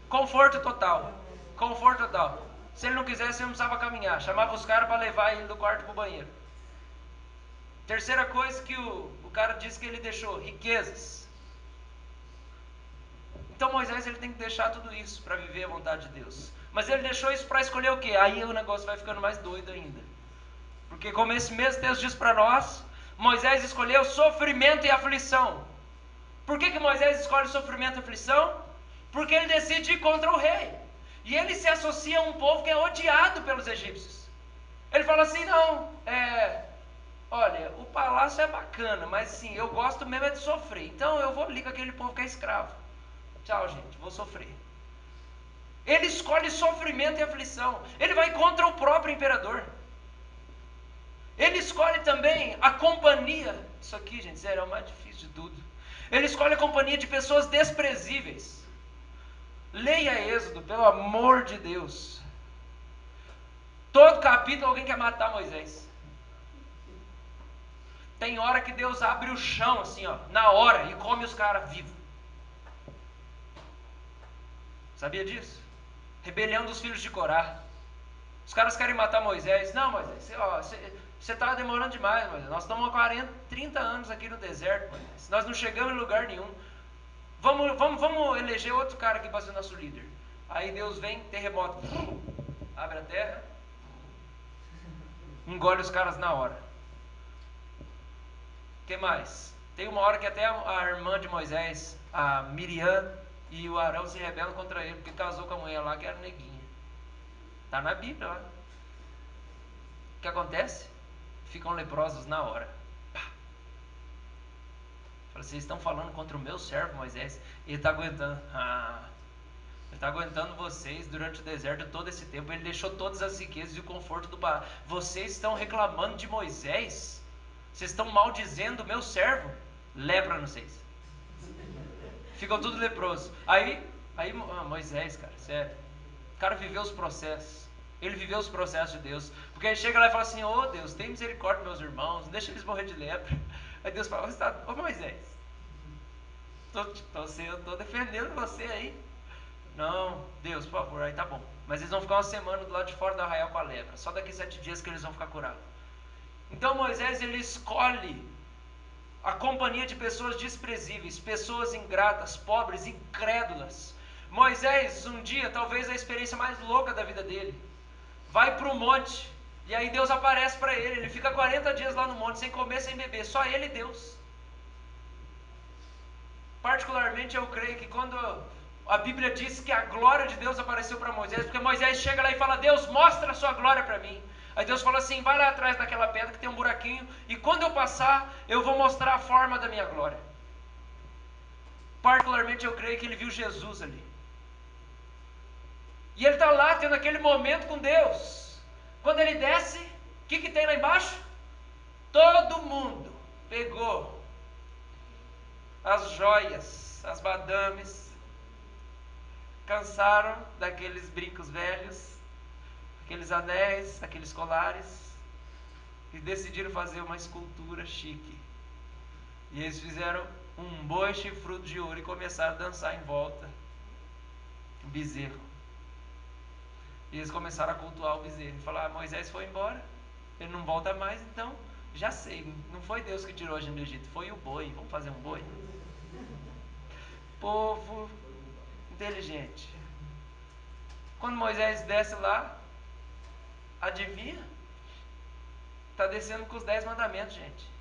Conforto total. Conforto total. Se ele não quisesse, ele não precisava caminhar. Chamava os caras para levar ele do quarto para o banheiro. Terceira coisa que o cara disse que ele deixou: riquezas. Então Moisés ele tem que deixar tudo isso para viver a vontade de Deus. Mas ele deixou isso para escolher o quê? Aí o negócio vai ficando mais doido ainda. Porque como esse mesmo texto diz para nós, Moisés escolheu sofrimento e aflição. Por que Moisés escolhe sofrimento e aflição? Porque ele decide ir contra o rei. E ele se associa a um povo que é odiado pelos egípcios. Ele fala assim, não, olha, o palácio é bacana, mas sim, eu gosto mesmo é de sofrer. Então eu vou ali com aquele povo que é escravo. Tchau, gente, vou sofrer. Ele escolhe sofrimento e aflição. Ele vai contra o próprio imperador. Ele escolhe também a companhia. Isso aqui, gente, sério, é o mais difícil de tudo. Ele escolhe a companhia de pessoas desprezíveis. Leia Êxodo, pelo amor de Deus. Todo capítulo alguém quer matar Moisés. Tem hora que Deus abre o chão, assim, ó, na hora, e come os caras vivos. Sabia disso? Rebelião dos filhos de Corá. Os caras querem matar Moisés. Não, Moisés, você está demorando demais, Moisés. Nós estamos há 40, 30 anos aqui no deserto, Moisés. Nós não chegamos em lugar nenhum. Vamos eleger outro cara aqui para ser nosso líder. Aí Deus vem, terremoto. Abre a terra. Engole os caras na hora. O que mais? Tem uma hora que até a irmã de Moisés, a Miriam e o Arão se rebelam contra ele, porque casou com a mulher lá que era neguinha. Está na Bíblia lá. O que acontece? Ficam leprosos na hora. Fala, vocês estão falando contra o meu servo Moisés. Ele está aguentando. Ele está aguentando vocês durante o deserto todo esse tempo. Ele deixou todas as riquezas e o conforto do palácio. Vocês estão reclamando de Moisés? Vocês estão maldizendo o meu servo? Lepra nos seis. Ficam tudo leprosos. Aí Moisés, cara, sério. O cara viveu os processos. Ele viveu os processos de Deus. Porque ele chega lá e fala assim: ô Deus, tem misericórdia dos meus irmãos, não deixa eles morrer de lepra. Aí Deus fala: ô Moisés, tô defendendo você aí. Não, Deus, por favor, aí tá bom. Mas eles vão ficar uma semana do lado de fora do arraial com a lepra. Só daqui 7 dias que eles vão ficar curados. Então Moisés ele escolhe a companhia de pessoas desprezíveis, pessoas ingratas, pobres, incrédulas. Moisés, um dia, talvez a experiência mais louca da vida dele, vai para o monte, e aí Deus aparece para ele, ele fica 40 dias lá no monte, sem comer, sem beber, só ele e Deus. Particularmente eu creio que quando a Bíblia diz que a glória de Deus apareceu para Moisés, porque Moisés chega lá e fala: Deus, mostra a sua glória para mim. Aí Deus fala assim: vai lá atrás daquela pedra que tem um buraquinho, e quando eu passar, eu vou mostrar a forma da minha glória. Particularmente eu creio que ele viu Jesus ali. E ele está lá tendo aquele momento com Deus. Quando ele desce, o que tem lá embaixo? Todo mundo pegou as joias, as madames, cansaram daqueles brincos velhos, aqueles anéis, aqueles colares, e decidiram fazer uma escultura chique. E eles fizeram um boi chifrudo de ouro e começaram a dançar em volta. Um bezerro. E eles começaram a cultuar o bezerro. E falaram: Moisés foi embora, ele não volta mais, então já sei, não foi Deus que tirou a gente do Egito, foi o boi, vamos fazer um boi? Povo inteligente. Quando Moisés desce lá, adivinha? Está descendo com os 10 mandamentos, gente.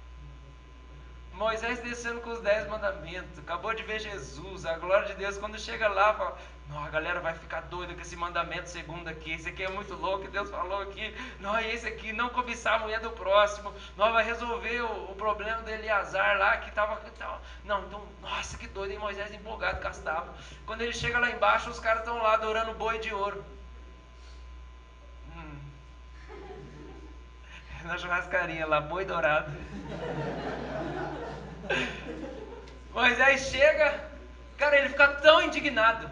Moisés descendo com os 10 mandamentos, acabou de ver Jesus, a glória de Deus. Quando chega lá, fala: não, a galera vai ficar doida com esse mandamento segundo aqui, esse aqui é muito louco, que Deus falou aqui. Não, é esse aqui, não cobiçar a mulher do próximo. Não, vai resolver o problema do Eleazar lá, que estava... Não, então, nossa, que doido, hein? Moisés empolgado, castava. Quando ele chega lá embaixo, os caras estão lá adorando boi de ouro. Na churrascaria lá, boi dourado. Moisés chega, cara, ele fica tão indignado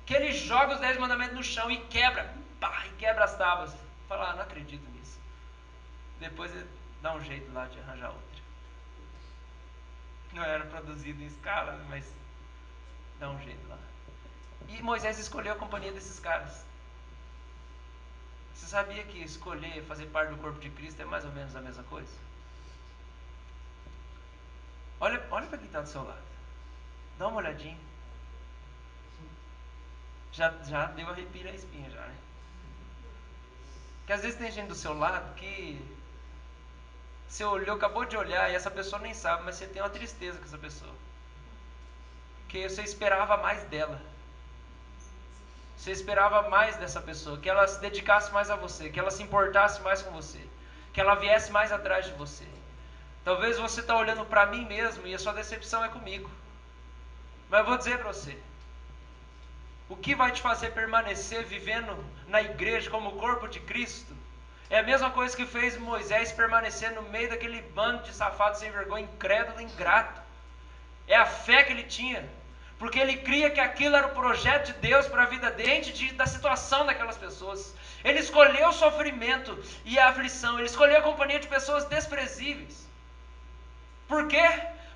que ele joga os 10 mandamentos no chão e quebra, pá, e quebra as tábuas. Fala: não acredito nisso. Depois ele dá um jeito lá de arranjar outra. Não era produzido em escala, mas dá um jeito lá. E Moisés escolheu a companhia desses caras. Você sabia que escolher fazer parte do corpo de Cristo é mais ou menos a mesma coisa? Olha para quem está do seu lado. Dá uma olhadinha. Já deu arrepio na espinha já, né? Porque às vezes tem gente do seu lado que você olhou, acabou de olhar e essa pessoa nem sabe, mas você tem uma tristeza com essa pessoa. Porque você esperava mais dela. Você esperava mais dessa pessoa, que ela se dedicasse mais a você, que ela se importasse mais com você, que ela viesse mais atrás de você. Talvez você está olhando para mim mesmo e a sua decepção é comigo. Mas eu vou dizer para você, o que vai te fazer permanecer vivendo na igreja como o corpo de Cristo, é a mesma coisa que fez Moisés permanecer no meio daquele bando de safados sem vergonha, incrédulo, ingrato. É a fé que ele tinha, porque ele cria que aquilo era o projeto de Deus para a vida dele, da situação daquelas pessoas. Ele escolheu o sofrimento e a aflição, ele escolheu a companhia de pessoas desprezíveis. Por quê?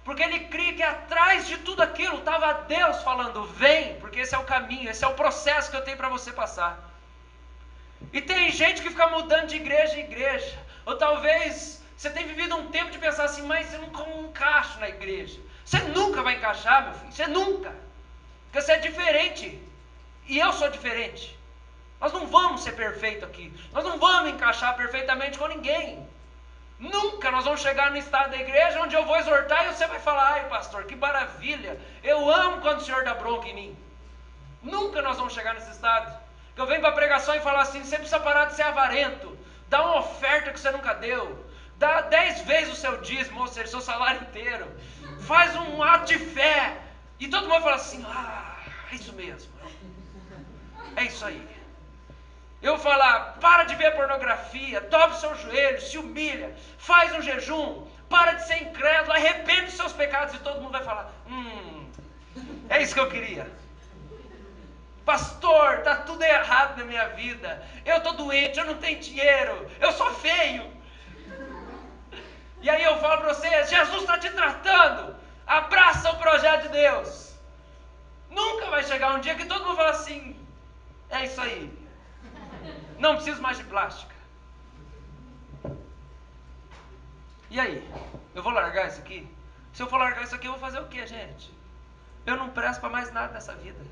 Porque ele cria que atrás de tudo aquilo estava Deus falando, vem, porque esse é o caminho, esse é o processo que eu tenho para você passar. E tem gente que fica mudando de igreja em igreja, ou talvez você tenha vivido um tempo de pensar assim, mas eu não encaixo na igreja. Você nunca vai encaixar, meu filho, você nunca, porque você é diferente, e eu sou diferente. Nós não vamos ser perfeitos aqui, nós não vamos encaixar perfeitamente com ninguém. Nunca nós vamos chegar no estado da igreja onde eu vou exortar e você vai falar, ai pastor, que maravilha, eu amo quando o senhor dá bronca em mim. Nunca nós vamos chegar nesse estado. Que eu venho para a pregação e falo assim, você precisa parar de ser avarento, dá uma oferta que você nunca deu, dá 10 vezes o seu dízimo, ou seja, o seu salário inteiro, faz um ato de fé, e todo mundo fala assim, é isso mesmo, é isso aí. Eu vou falar, para de ver pornografia, dobre seus joelhos, se humilha, faz um jejum, para de ser incrédulo, arrepende dos seus pecados, e todo mundo vai falar, é isso que eu queria. Pastor, está tudo errado na minha vida, eu estou doente, eu não tenho dinheiro, eu sou feio. E aí eu falo para você, Jesus está te tratando, abraça o projeto de Deus. Nunca vai chegar um dia que todo mundo fala assim, é isso aí, não preciso mais de plástica. E aí, eu vou largar isso aqui? Se eu for largar isso aqui, eu vou fazer o que, gente? Eu não presto para mais nada nessa vida.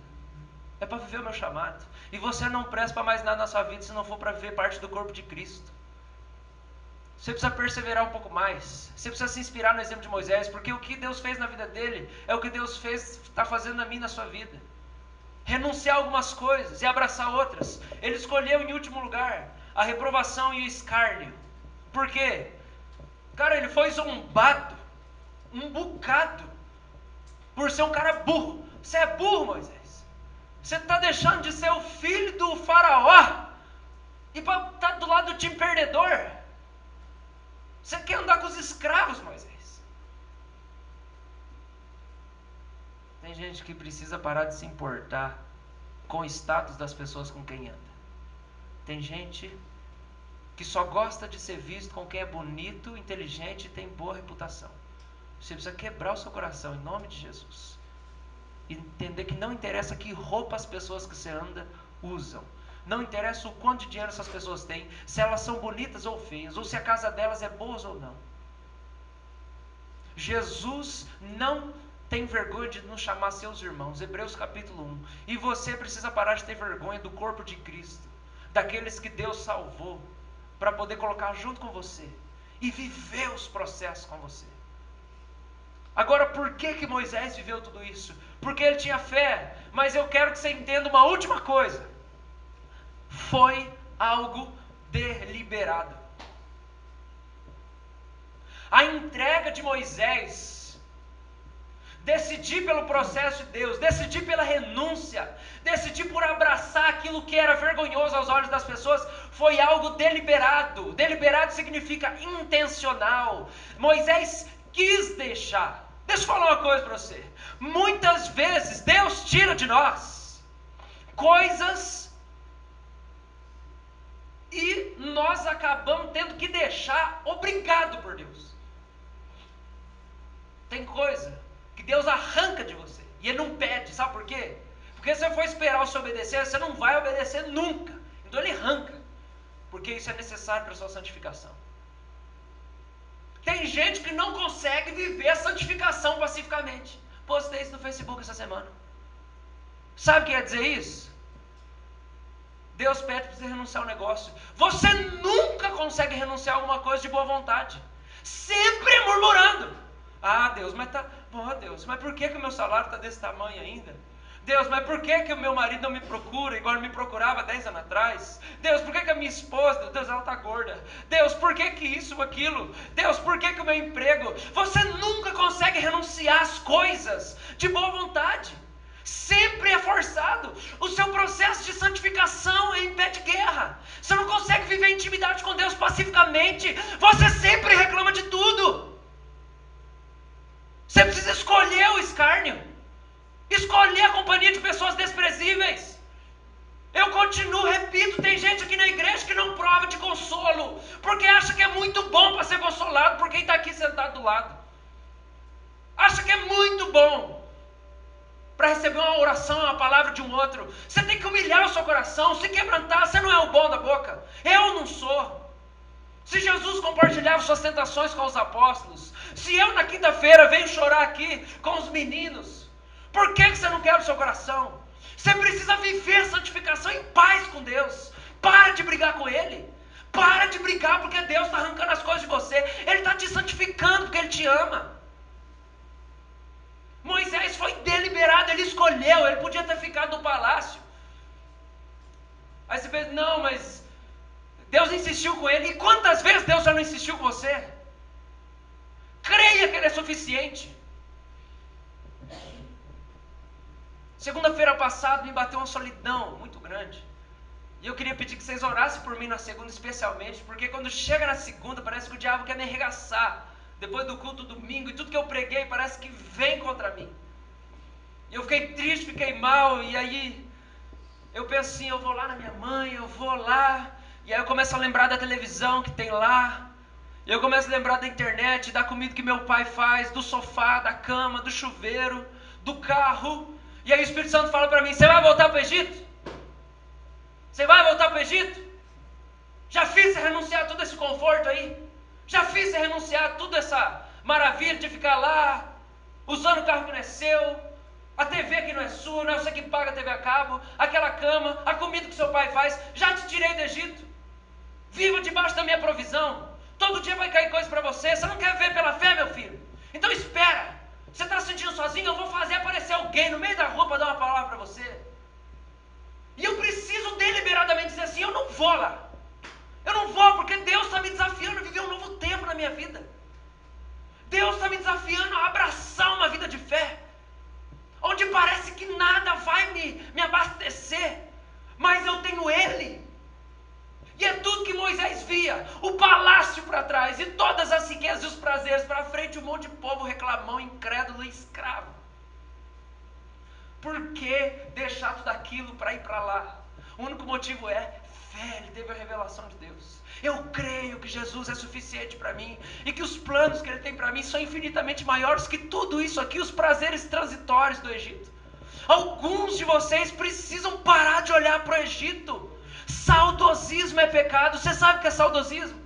É para viver o meu chamado. E você não presta para mais nada na sua vida se não for para viver parte do corpo de Cristo. Você precisa perseverar um pouco mais. Você precisa se inspirar no exemplo de Moisés, porque o que Deus fez na vida dele é o que Deus está fazendo na minha e na sua vida. Renunciar a algumas coisas e abraçar outras. Ele escolheu em último lugar a reprovação e o escárnio. Por quê? Cara, ele foi zombado um bocado por ser um cara burro. Você é burro, Moisés. Você está deixando de ser o filho do faraó e para estar do lado do time perdedor. Você quer andar com os escravos, Moisés. Tem gente que precisa parar de se importar com o status das pessoas com quem anda. Tem gente que só gosta de ser visto com quem é bonito, inteligente e tem boa reputação. Você precisa quebrar o seu coração em nome de Jesus. E entender que não interessa que roupa as pessoas que você anda usam. Não interessa o quanto de dinheiro essas pessoas têm, se elas são bonitas ou feias, ou se a casa delas é boa ou não. Jesus não tem vergonha de nos chamar seus irmãos, Hebreus capítulo 1. E você precisa parar de ter vergonha do corpo de Cristo, daqueles que Deus salvou, para poder colocar junto com você e viver os processos com você. Agora, por que Moisés viveu tudo isso? Porque ele tinha fé, mas eu quero que você entenda uma última coisa. Foi algo deliberado. A entrega de Moisés, decidir pelo processo de Deus, decidir pela renúncia, decidir por abraçar aquilo que era vergonhoso aos olhos das pessoas, foi algo deliberado. Deliberado significa intencional. Moisés quis deixar. Deixa eu falar uma coisa para você. Muitas vezes Deus tira de nós coisas e nós acabamos tendo que deixar obrigado por Deus. Tem coisa que Deus arranca de você e Ele não pede, sabe por quê? Porque se você for esperar você obedecer, você não vai obedecer nunca. Então Ele arranca. porque isso é necessário para a sua santificação. Tem gente que não consegue viver a santificação pacificamente. Postei isso no Facebook essa semana. Sabe o que quer dizer isso? Deus pede para você renunciar ao negócio. Você nunca consegue renunciar a alguma coisa de boa vontade. Sempre murmurando. Ah, Deus, mas tá... Oh, Deus, mas por que o meu salário está desse tamanho ainda? Deus, mas por que o meu marido não me procura igual ele me procurava 10 anos atrás? Deus, por que a minha esposa, Deus, ela está gorda? Deus, por que isso ou aquilo? Deus, por que o meu emprego? Você nunca consegue renunciar às coisas de boa vontade. Sempre é forçado. O seu processo de santificação é em pé de guerra. Você não consegue viver intimidade com Deus pacificamente. Você sempre reclama de tudo. Você precisa escolher o escárnio, escolher a companhia de pessoas desprezíveis. Eu continuo, repito, tem gente aqui na igreja que não prova de consolo, porque acha que é muito bom para ser consolado por quem está aqui sentado do lado. Acha que é muito bom para receber uma oração, uma palavra de um outro. Você tem que humilhar o seu coração, se quebrantar. Você não é o bom da boca. Eu não sou. Se Jesus compartilhava suas tentações com os apóstolos, se eu na quinta-feira venho chorar aqui com os meninos, por que você não quebra o seu coração? Você precisa viver a santificação em paz com Deus. Para de brigar com Ele. Para de brigar porque Deus está arrancando as coisas de você. Ele está te santificando porque Ele te ama. Moisés foi deliberado, ele escolheu, ele podia ter ficado no palácio. Aí você pensa, não, mas Deus insistiu com ele. E quantas vezes Deus já não insistiu com você? Creia que Ele é suficiente. Segunda-feira passada me bateu uma solidão muito grande. E eu queria pedir que vocês orassem por mim na segunda especialmente, porque quando chega na segunda parece que o diabo quer me arregaçar. Depois do culto domingo e tudo que eu preguei parece que vem contra mim. E eu fiquei triste, fiquei mal, e aí eu penso assim, eu vou lá na minha mãe, eu vou lá, e aí eu começo a lembrar da televisão que tem lá, e eu começo a lembrar da internet, da comida que meu pai faz, do sofá, da cama, do chuveiro, do carro, e aí o Espírito Santo fala para mim, você vai voltar para o Egito? Você vai voltar para o Egito? Já fiz você renunciar a todo esse conforto aí? Já fiz você renunciar a toda essa maravilha de ficar lá, usando o carro que não é seu, a TV que não é sua, não é você que paga a TV a cabo, aquela cama, a comida que seu pai faz, já te tirei do Egito. Viva debaixo da minha provisão. Todo dia vai cair coisa para você. Você não quer ver pela fé, meu filho? Então espera. Você está se sentindo sozinho? Eu vou fazer aparecer alguém no meio da rua para dar uma palavra para você. E eu preciso deliberadamente dizer assim, eu não vou lá. Eu não vou porque Deus está me desafiando a viver um novo tempo na minha vida. Deus está me desafiando a abraçar uma vida de fé, onde parece que nada vai me abastecer, mas eu tenho Ele. E é tudo que Moisés via, o palácio para trás, e todas as riquezas e os prazeres para frente, um monte de povo reclamão, incrédulo e escravo. Por que deixar tudo aquilo para ir para lá? O único motivo é fé, ele teve a revelação de Deus. Eu creio que Jesus é suficiente para mim, e que os planos que Ele tem para mim são infinitamente maiores que tudo isso aqui, os prazeres transitórios do Egito. Alguns de vocês precisam parar de olhar para o Egito. Saudosismo é pecado. Você sabe o que é saudosismo?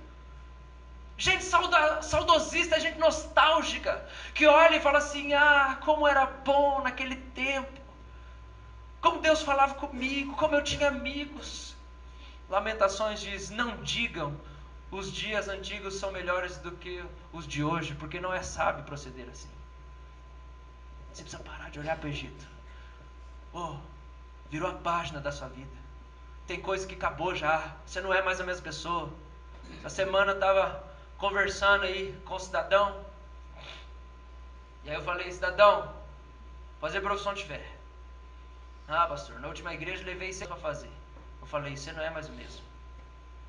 Gente saudosista é gente nostálgica, que olha e fala assim, ah, como era bom naquele tempo, como Deus falava comigo, como eu tinha amigos. Lamentações diz, não digam, os dias antigos são melhores do que os de hoje, porque não é sábio proceder assim. Você precisa parar de olhar para o Egito. Virou a página da sua vida. Tem coisa que acabou já, você não é mais a mesma pessoa. Essa semana eu estava conversando aí com um cidadão, e aí eu falei, cidadão, fazer profissão de fé. Ah, pastor, na última igreja levei isso para fazer. Eu falei, você não é mais o mesmo.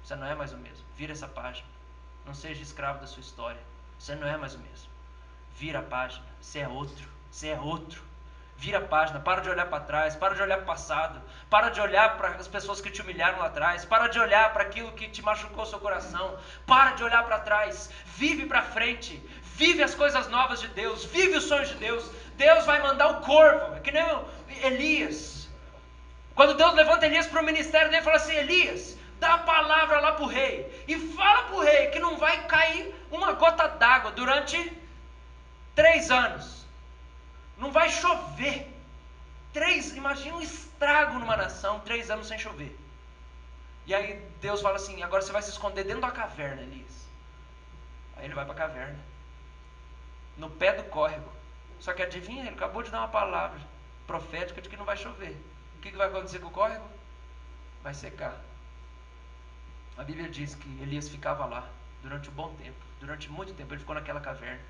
Você não é mais o mesmo. Vira essa página. Não seja escravo da sua história. Você não é mais o mesmo. Vira a página. Você é outro. Você é outro. Vira a página. Para de olhar para trás. Para de olhar para o passado. Para de olhar para as pessoas que te humilharam lá atrás. Para de olhar para aquilo que te machucou o seu coração. Para de olhar para trás. Vive para frente. Vive as coisas novas de Deus. Vive os sonhos de Deus. Deus vai mandar o corvo. É que nem Elias. Quando Deus levanta Elias para o ministério dele, ele fala assim, Elias, dá a palavra lá para o rei, e fala para o rei que não vai cair uma gota d'água durante 3 anos, não vai chover. Imagina um estrago numa nação, 3 anos sem chover. E aí Deus fala assim: agora você vai se esconder dentro da caverna, Elias. Aí ele vai para a caverna, no pé do córrego. Só que adivinha, ele acabou de dar uma palavra profética de que não vai chover. O que vai acontecer com o córrego? Vai secar. A Bíblia diz que Elias ficava lá durante um bom tempo, durante muito tempo ele ficou naquela caverna.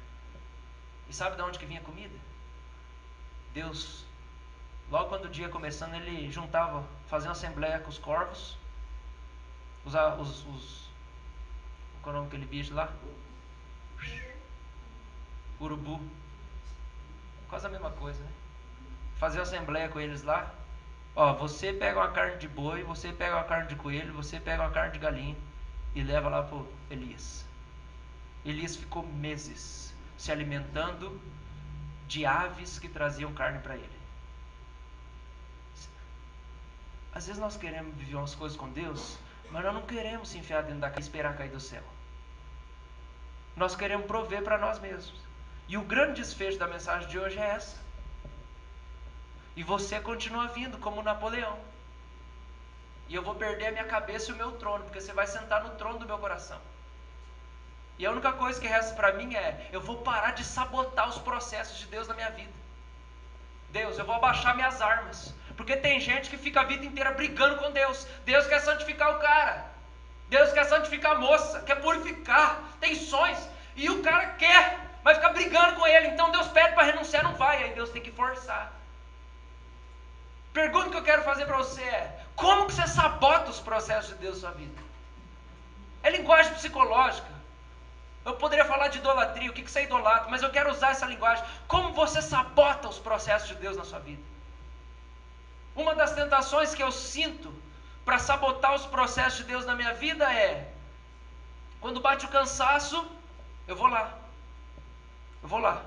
E sabe de onde que vinha a comida? Deus, logo quando o dia começando, ele juntava, fazia uma assembleia com os corvos, qual é o nome daquele bicho lá? Urubu. Quase a mesma coisa, né? Fazia uma assembleia com eles lá. Ó, você pega uma carne de boi, você pega uma carne de coelho, você pega uma carne de galinha e leva lá para Elias. Elias ficou meses se alimentando de aves que traziam carne para ele. Às vezes nós queremos viver umas coisas com Deus, mas nós não queremos se enfiar dentro da caixa e esperar cair do céu. Nós queremos prover para nós mesmos. E o grande desfecho da mensagem de hoje é essa. E você continua vindo como Napoleão. E eu vou perder a minha cabeça e o meu trono, porque você vai sentar no trono do meu coração. E a única coisa que resta para mim é: eu vou parar de sabotar os processos de Deus na minha vida. Deus, eu vou abaixar minhas armas. Porque tem gente que fica a vida inteira brigando com Deus. Deus quer santificar o cara. Deus quer santificar a moça, quer purificar, tem sonhos. E o cara quer, mas fica brigando com ele. Então Deus pede para renunciar, não vai. Aí Deus tem que forçar. Pergunta que eu quero fazer para você é: como que você sabota os processos de Deus na sua vida? É linguagem psicológica. Eu poderia falar de idolatria, o que você é idolatra, mas eu quero usar essa linguagem. Como você sabota os processos de Deus na sua vida? Uma das tentações que eu sinto para sabotar os processos de Deus na minha vida é: quando bate o cansaço, eu vou lá. Eu vou lá.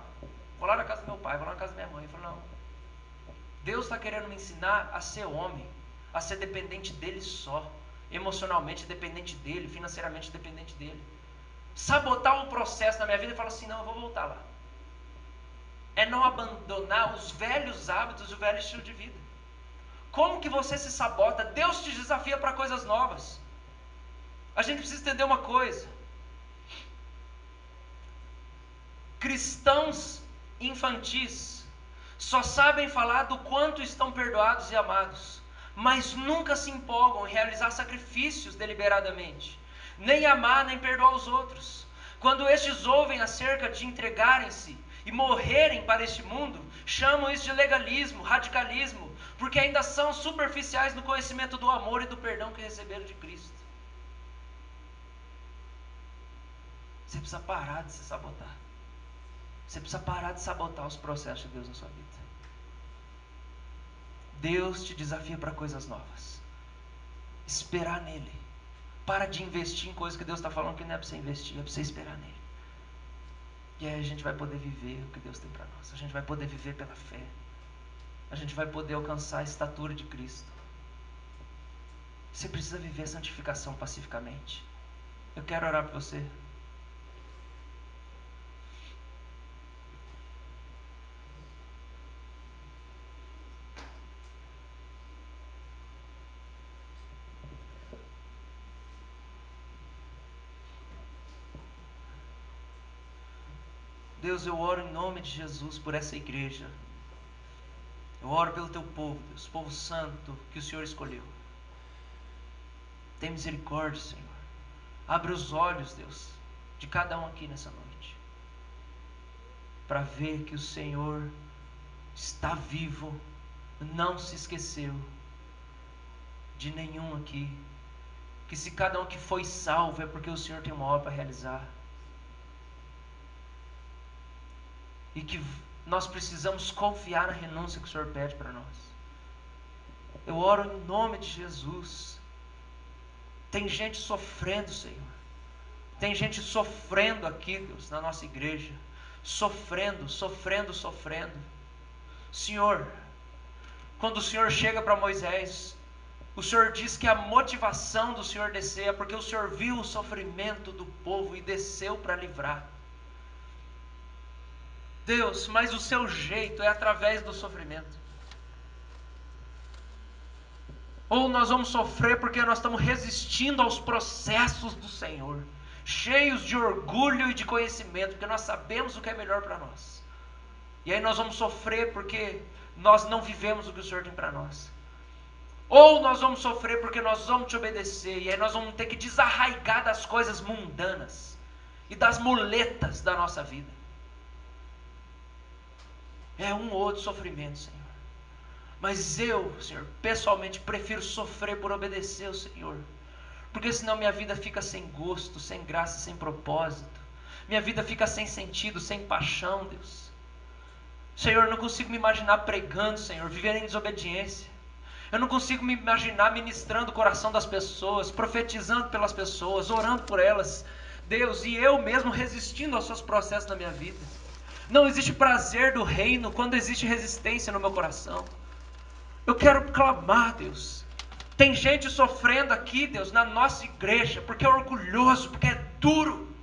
Vou lá na casa do meu pai, vou lá na casa da minha mãe. Eu falo: não. Deus está querendo me ensinar a ser homem, a ser dependente dele só. Emocionalmente dependente dele, financeiramente dependente dele. Sabotar um processo na minha vida e falar assim: não, eu vou voltar lá. É não abandonar os velhos hábitos e o velho estilo de vida. Como que você se sabota? Deus te desafia para coisas novas. A gente precisa entender uma coisa: cristãos infantis só sabem falar do quanto estão perdoados e amados, mas nunca se empolgam em realizar sacrifícios deliberadamente, nem amar nem perdoar os outros. Quando estes ouvem acerca de entregarem-se e morrerem para este mundo, chamam isso de legalismo, radicalismo, porque ainda são superficiais no conhecimento do amor e do perdão que receberam de Cristo. Você precisa parar de se sabotar. Você precisa parar de sabotar os processos de Deus na sua vida. Deus te desafia para coisas novas. Esperar nele. Para de investir em coisas que Deus está falando que não é para você investir, é para você esperar nele. E aí a gente vai poder viver o que Deus tem para nós. A gente vai poder viver pela fé. A gente vai poder alcançar a estatura de Cristo. Você precisa viver a santificação pacificamente. Eu quero orar por você. Deus, eu oro em nome de Jesus por essa igreja. Eu oro pelo teu povo, Deus, povo santo que o Senhor escolheu. Tem misericórdia, Senhor. Abre os olhos, Deus, de cada um aqui nessa noite, para ver que o Senhor está vivo, não se esqueceu de nenhum aqui, que se cada um que foi salvo é porque o Senhor tem uma obra para realizar, e que nós precisamos confiar na renúncia que o Senhor pede para nós. Eu oro em nome de Jesus. Tem gente sofrendo, Senhor. Tem gente sofrendo aqui, Deus, na nossa igreja. Sofrendo. Senhor, quando o Senhor chega para Moisés O Senhor diz que a motivação do Senhor descer é porque o Senhor viu o sofrimento do povo e desceu para livrar. Deus, mas o seu jeito é através do sofrimento. Ou nós vamos sofrer porque nós estamos resistindo aos processos do Senhor, cheios de orgulho e de conhecimento, porque nós sabemos o que é melhor para nós. E aí nós vamos sofrer porque nós não vivemos o que o Senhor tem para nós. Ou nós vamos sofrer porque nós vamos te obedecer, e aí nós vamos ter que desarraigar das coisas mundanas e das muletas da nossa vida. É um ou outro sofrimento, Senhor. Mas eu, Senhor, pessoalmente prefiro sofrer por obedecer ao Senhor, porque senão minha vida fica sem gosto, sem graça, sem propósito. Minha vida fica sem sentido, sem paixão, Deus. Senhor, eu não consigo me imaginar pregando, Senhor, vivendo em desobediência. Eu não consigo me imaginar ministrando o coração das pessoas, profetizando pelas pessoas, orando por elas, Deus, e eu mesmo resistindo aos seus processos na minha vida. Não existe prazer do reino quando existe resistência no meu coração. Eu quero clamar, Deus. Tem gente sofrendo aqui, Deus, na nossa igreja, porque é orgulhoso, porque é duro,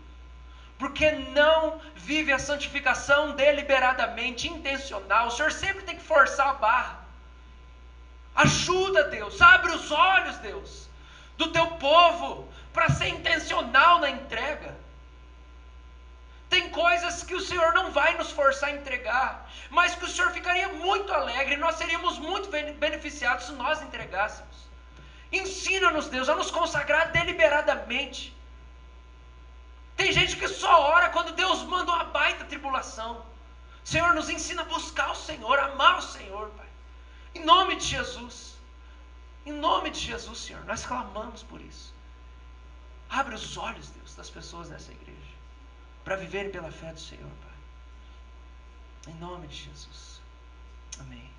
porque não vive a santificação deliberadamente, intencional. O Senhor sempre tem que forçar a barra. Ajuda, Deus, abre os olhos, Deus, do teu povo, para ser intencional na entrega. Tem coisas que o Senhor não vai nos forçar a entregar, mas que o Senhor ficaria muito alegre, nós seríamos muito beneficiados se nós entregássemos. Ensina-nos, Deus, a nos consagrar deliberadamente. Tem gente que só ora quando Deus manda uma baita tribulação. Senhor, nos ensina a buscar o Senhor, amar o Senhor, Pai. Em nome de Jesus. Em nome de Jesus, Senhor, nós clamamos por isso. Abre os olhos, Deus, das pessoas nessa igreja, para viverem pela fé do Senhor, Pai. Em nome de Jesus. Amém.